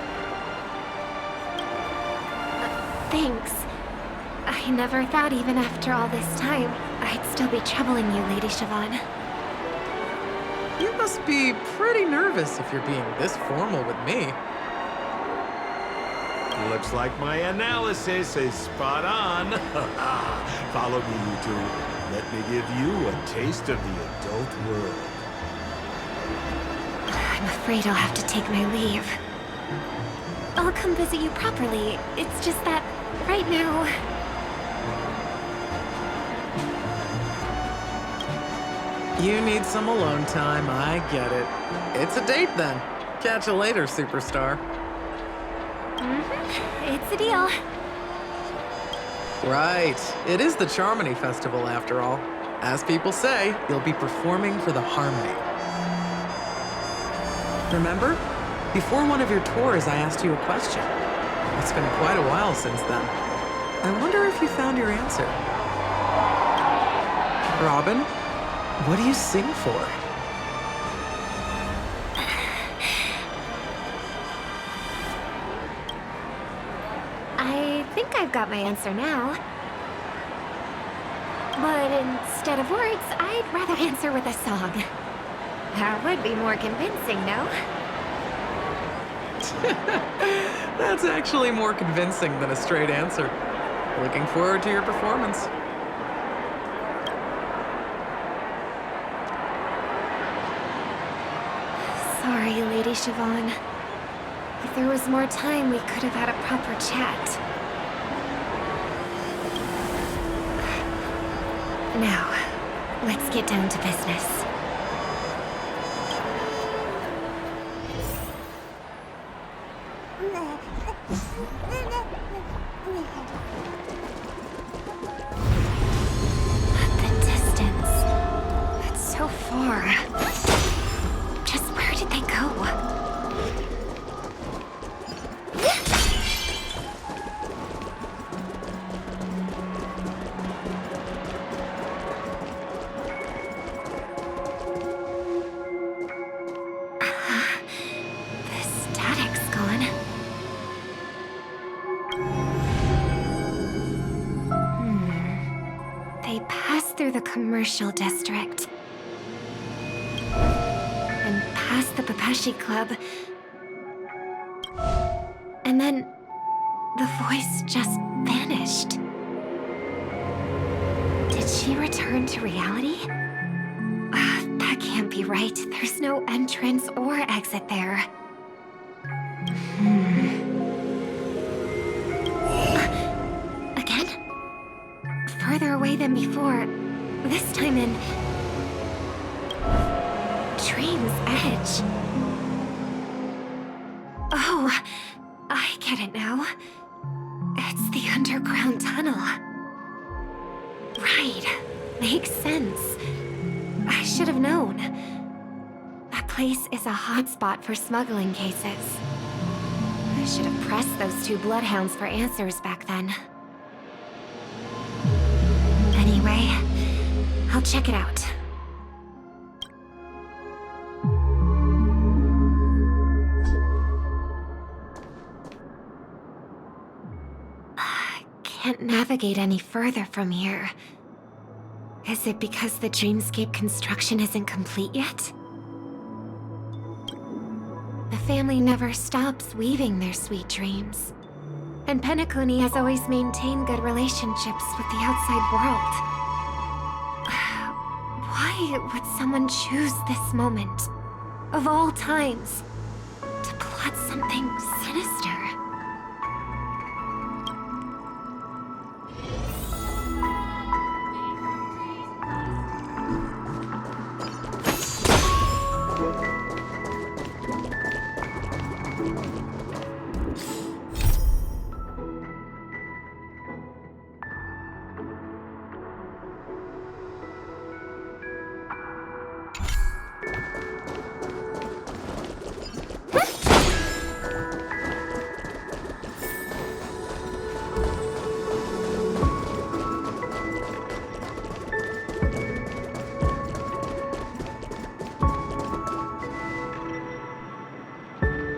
Thanks. I never thought even after all this time, I'd still be troubling you, Lady Siobhan. You must be pretty nervous if you're being this formal with me. Looks like my analysis is spot on. Follow me, you two. Let me give you a taste of the adult world. I'm afraid I'll have to take my leave. I'll come visit you properly. It's just that, right now... You need some alone time, I get it. It's a date then. Catch you later, superstar. It's a deal. Right. It is the Charmony Festival, after all. As people say, you'll be performing for the Harmony. Remember? Before one of your tours, I asked you a question. It's been quite a while since then. I wonder if you found your answer. Robin, what do you sing for? I think I've got my answer now. But instead of words, I'd rather answer with a song. That would be more convincing, no? That's actually more convincing than a straight answer. Looking forward to your performance. Sorry, Lady Siobhan. If there was more time, we could have had a proper chat. Now, let's get down to business. The distance. It's so far. Just where did they go? The static's gone. They passed through the commercial district. And past the Papashi Club. And then the voice just vanished. Did she return to reality? That can't be right. There's no entrance or exit there. Again? Further away than before. This time in Dream's Edge. Oh, I get it now. It's the underground tunnel. Right. Makes sense. I should have known. That place is a hotspot for smuggling cases. I should have pressed those two bloodhounds for answers back then. Anyway, I'll check it out. I can't navigate any further from here. Is it because the Dreamscape construction isn't complete yet? The family never stops weaving their sweet dreams. And Penacony has always maintained good relationships with the outside world. Why would someone choose this moment, of all times, to plot something sinister?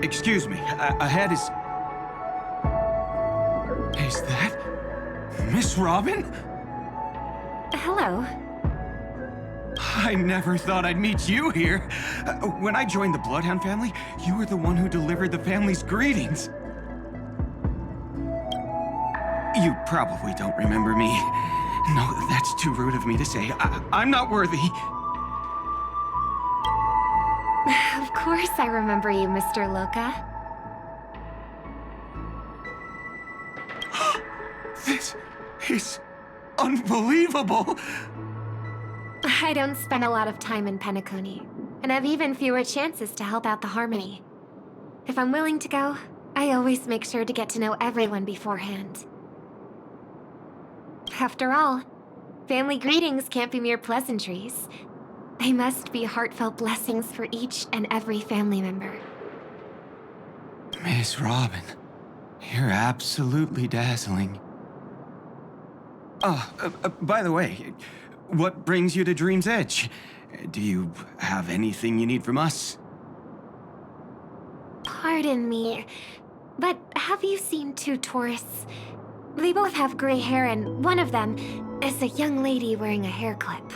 Excuse me, ahead is... Is that... Miss Robin? Hello. I never thought I'd meet you here. When I joined the Bloodhound family, you were the one who delivered the family's greetings. You probably don't remember me. No, that's too rude of me to say. I'm not worthy. Of course I remember you, Mr. Loka. This is unbelievable. I don't spend a lot of time in Penacony, and have even fewer chances to help out the Harmony. If I'm willing to go, I always make sure to get to know everyone beforehand. After all, family greetings can't be mere pleasantries. They must be heartfelt blessings for each and every family member. Miss Robin, you're absolutely dazzling. By the way, what brings you to Dream's Edge? Do you have anything you need from us? Pardon me, but have you seen two tourists? They both have gray hair, and one of them is a young lady wearing a hair clip.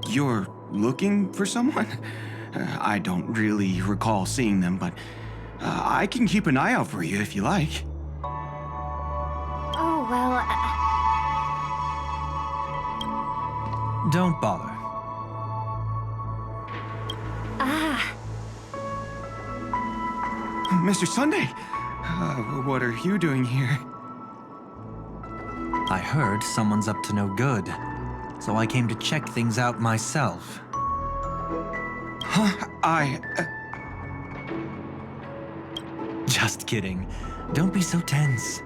You're looking for someone? I don't really recall seeing them, but I can keep an eye out for you if you like. Oh, well... Don't bother. Mr. Sunday, what are you doing here? I heard someone's up to no good, so I came to check things out myself. Just kidding. Don't be so tense.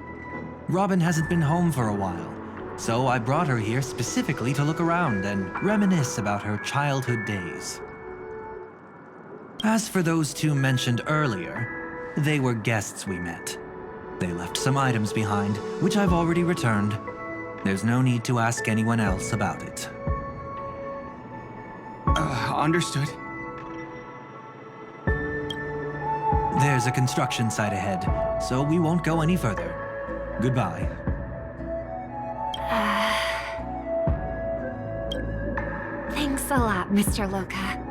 Robin hasn't been home for a while, so I brought her here specifically to look around and reminisce about her childhood days. As for those two mentioned earlier, they were guests we met. They left some items behind, which I've already returned. There's no need to ask anyone else about it. Understood. There's a construction site ahead, so we won't go any further. Goodbye. Thanks a lot, Mr. Loka.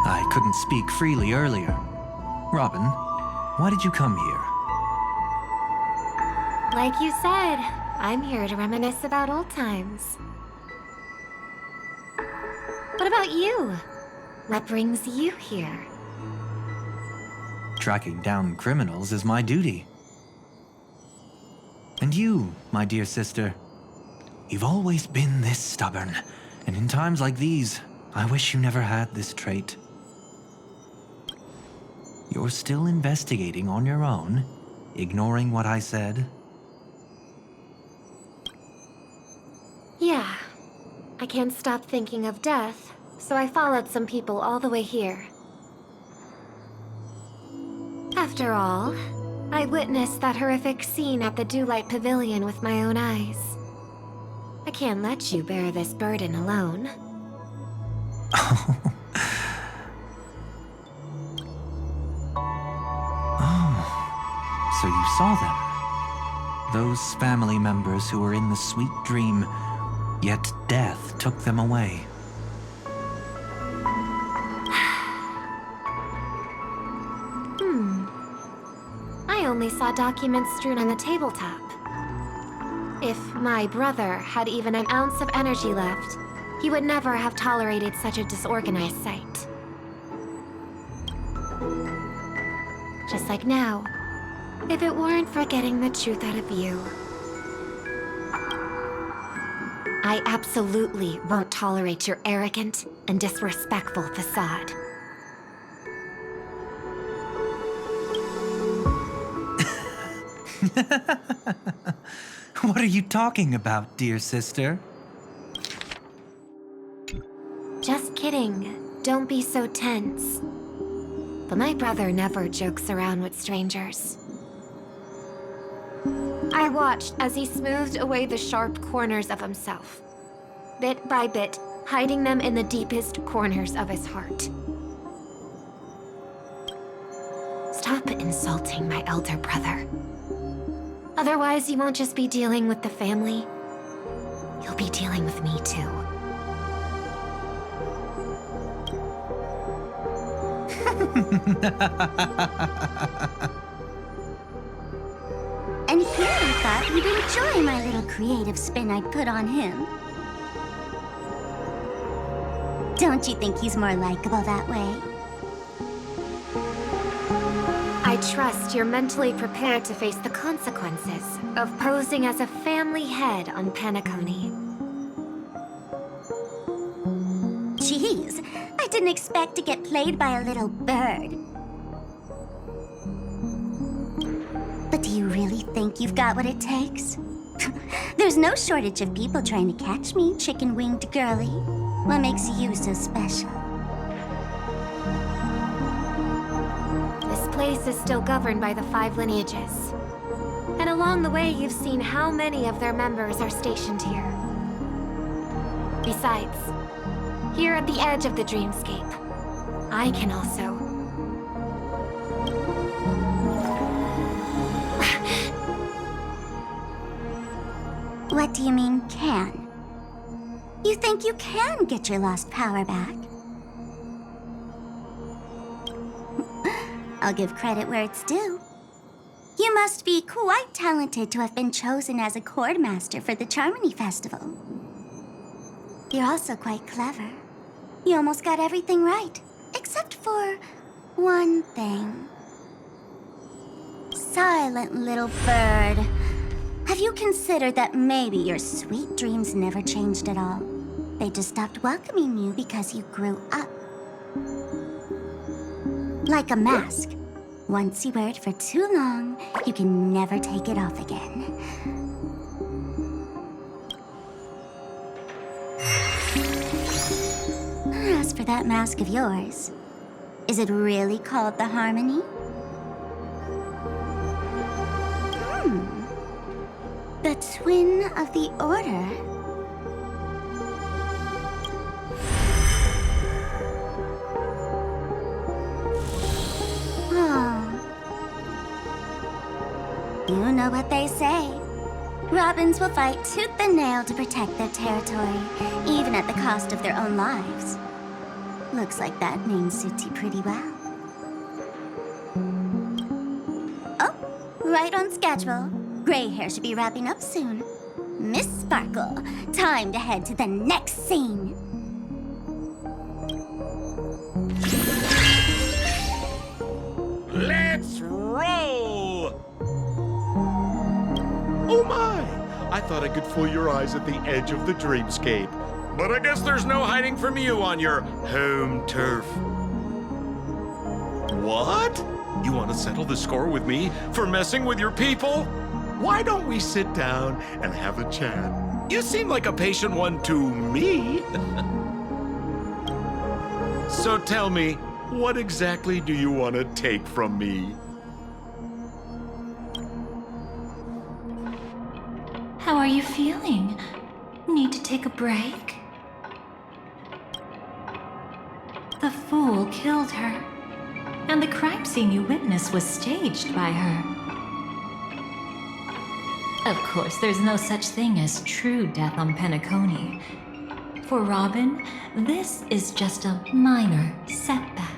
I couldn't speak freely earlier. Robin, why did you come here? Like you said, I'm here to reminisce about old times. What about you? What brings you here? Tracking down criminals is my duty. And you, my dear sister, you've always been this stubborn, and in times like these, I wish you never had this trait. You're still investigating on your own, ignoring what I said? Yeah. I can't stop thinking of death, so I followed some people all the way here. After all, I witnessed that horrific scene at the Dewlight Pavilion with my own eyes. I can't let you bear this burden alone. So you saw them. Those family members who were in the sweet dream, yet death took them away. I only saw documents strewn on the tabletop. If my brother had even an ounce of energy left, he would never have tolerated such a disorganized sight. Just like now, if it weren't for getting the truth out of you. I absolutely won't tolerate your arrogant and disrespectful facade. What are you talking about, dear sister? Just kidding. Don't be so tense. But my brother never jokes around with strangers. I watched as he smoothed away the sharp corners of himself, bit by bit, hiding them in the deepest corners of his heart. Stop insulting my elder brother. Otherwise, you won't just be dealing with the family. You'll be dealing with me too. And here I thought you'd enjoy my little creative spin I put on him. Don't you think he's more likable that way? I trust you're mentally prepared to face the consequences of posing as a family head on Penacony. Jeez, I didn't expect to get played by a little bird. But do you really think you've got what it takes? There's no shortage of people trying to catch me, chicken-winged girlie. What makes you so special? This place is still governed by the 5 lineages. And along the way, you've seen how many of their members are stationed here. Besides, here at the edge of the Dreamscape, I can also... What do you mean, can? You think you can get your lost power back? I'll give credit where it's due. You must be quite talented to have been chosen as a chord master for the Charmony Festival. You're also quite clever. You almost got everything right, Except for one thing. Silent little bird. Have you considered that maybe your sweet dreams never changed at all? They just stopped welcoming you because you grew up. Like a mask. Once you wear it for too long, you can never take it off again. As for that mask of yours, is it really called the Harmony? The twin of the Order. You know what they say. Robins will fight tooth and nail to protect their territory, even at the cost of their own lives. Looks like that name suits you pretty well. Oh, right on schedule. Gray hair should be wrapping up soon. Miss Sparkle, time to head to the next scene. Let's roll! Oh my! I thought I could fool your eyes at the edge of the dreamscape. But I guess there's no hiding from you on your home turf. What? You want to settle the score with me for messing with your people? Why don't we sit down and have a chat? You seem like a patient one to me. So tell me, what exactly do you want to take from me? How are you feeling? Need to take a break? The fool killed her, and the crime scene you witnessed was staged by her. Of course, there's no such thing as true death on Penacony. For Robin, this is just a minor setback.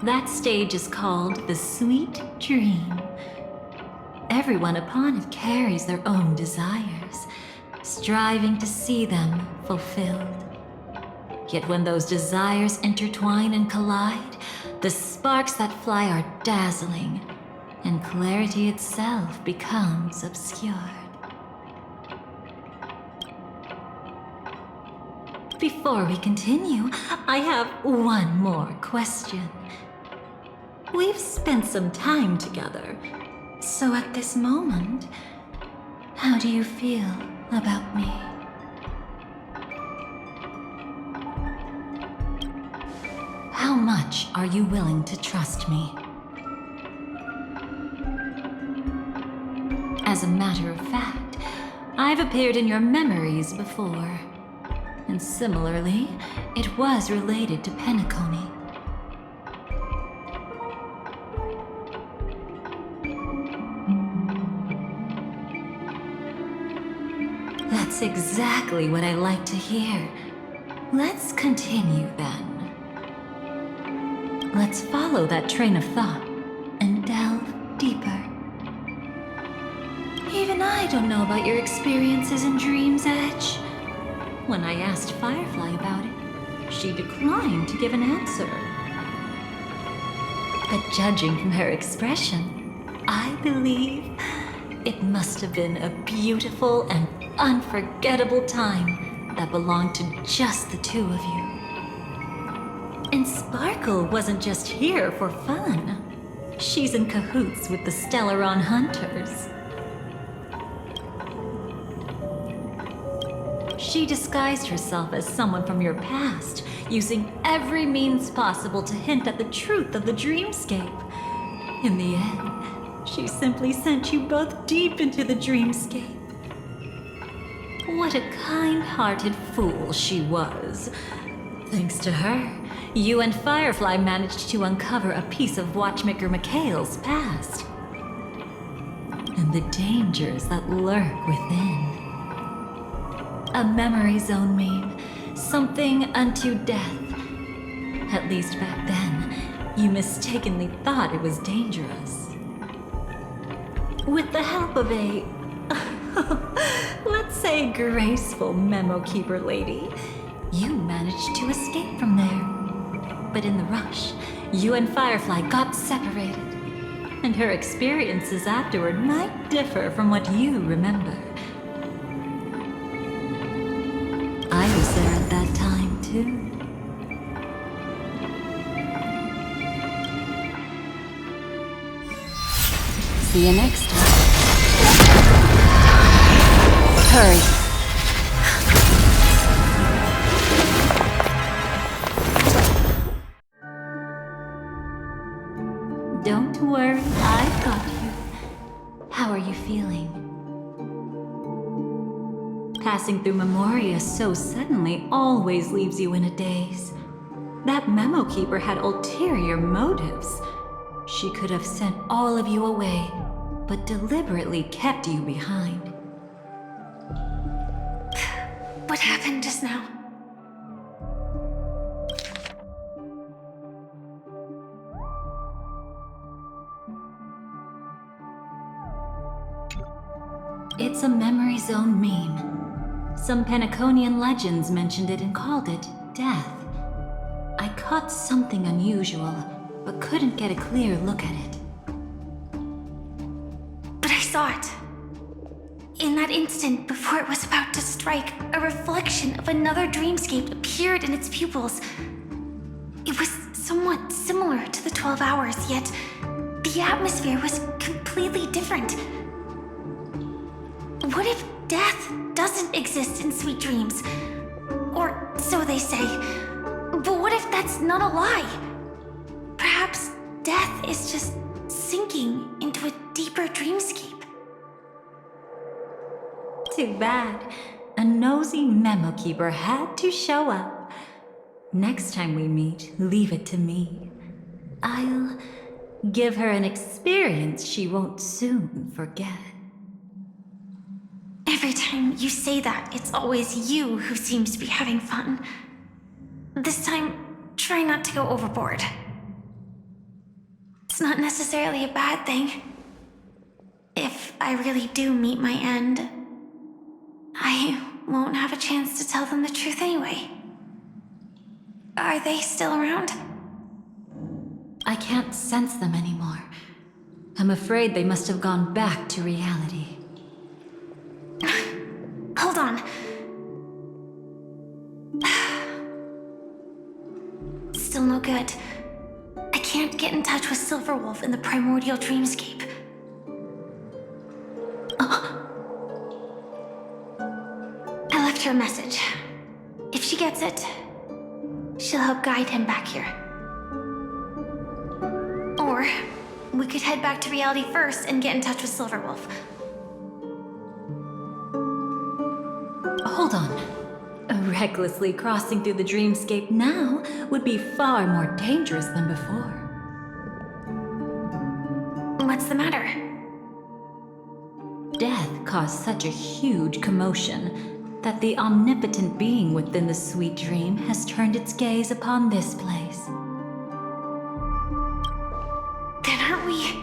That stage is called the Sweet Dream. Everyone upon it carries their own desires, striving to see them fulfilled. Yet when those desires intertwine and collide, the sparks that fly are dazzling, and clarity itself becomes obscured. Before we continue, I have one more question. We've spent some time together, so at this moment, how do you feel about me? How much are you willing to trust me? As a matter of fact, I've appeared in your memories before. And similarly, it was related to Penacony. That's exactly what I like to hear. Let's continue then. Let's follow that train of thought and delve deeper. Even I don't know about your experiences in Dream's Edge. When I asked Firefly about it, she declined to give an answer. But judging from her expression, I believe it must have been a beautiful and unforgettable time that belonged to just the two of you. And Sparkle wasn't just here for fun. She's in cahoots with the Stellaron Hunters. She disguised herself as someone from your past, using every means possible to hint at the truth of the dreamscape. In the end, she simply sent you both deep into the dreamscape. What a kind-hearted fool she was. Thanks to her, you and Firefly managed to uncover a piece of Watchmaker Mikhail's past. And the dangers that lurk within. A memory zone meme, something unto death. At least back then, you mistakenly thought it was dangerous. With the help of a Let's say graceful memo keeper lady. You managed to escape from there. But in the rush, you and Firefly got separated. And her experiences afterward might differ from what you remember. I was there at that time, too. See you next time. Hurry. Don't worry, I've got you. How are you feeling? Passing through Memoria so suddenly always leaves you in a daze. That memo keeper had ulterior motives. She could have sent all of you away, but deliberately kept you behind. What happened just now? It's a memory zone meme. Some Penaconian legends mentioned it and called it death. I caught something unusual, but couldn't get a clear look at it. But I saw it. In that instant, before it was about to strike, a reflection of another dreamscape appeared in its pupils. It was somewhat similar to the 12 Hours, yet the atmosphere was completely different. What if death doesn't exist in sweet dreams? Or so they say. But what if that's not a lie? Perhaps death is just sinking into a deeper dreamscape. Too bad. A nosy memo keeper had to show up. Next time we meet, leave it to me. I'll give her an experience she won't soon forget. Every time you say that, it's always you who seems to be having fun. This time, try not to go overboard. It's not necessarily a bad thing. If I really do meet my end, I won't have a chance to tell them the truth anyway. Are they still around? I can't sense them anymore. I'm afraid they must have gone back to reality. Hold on. Still no good. I can't get in touch with Silverwolf in the primordial dreamscape. I left her a message. If she gets it, she'll help guide him back here. Or we could head back to reality first and get in touch with Silverwolf. Hold on. Recklessly crossing through the dreamscape now would be far more dangerous than before. What's the matter? Death caused such a huge commotion that the omnipotent being within the sweet dream has turned its gaze upon this place. Then aren't we?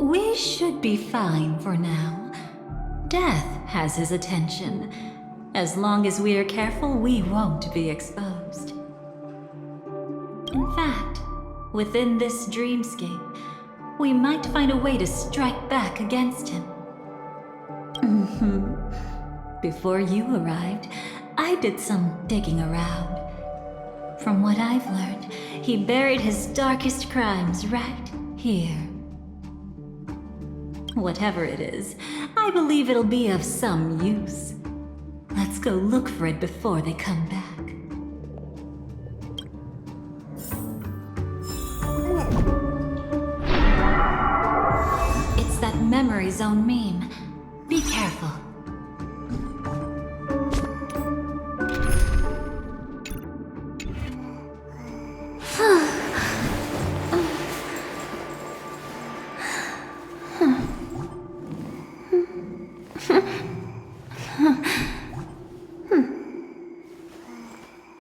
We should be fine for now. Death has his attention. As long as we are careful, we won't be exposed. In fact, within this dreamscape, we might find a way to strike back against him. Before you arrived, I did some digging around. From what I've learned, he buried his darkest crimes right here. Whatever it is, I believe it'll be of some use. Let's go look for it before they come back. It's that memory zone meme. Be careful.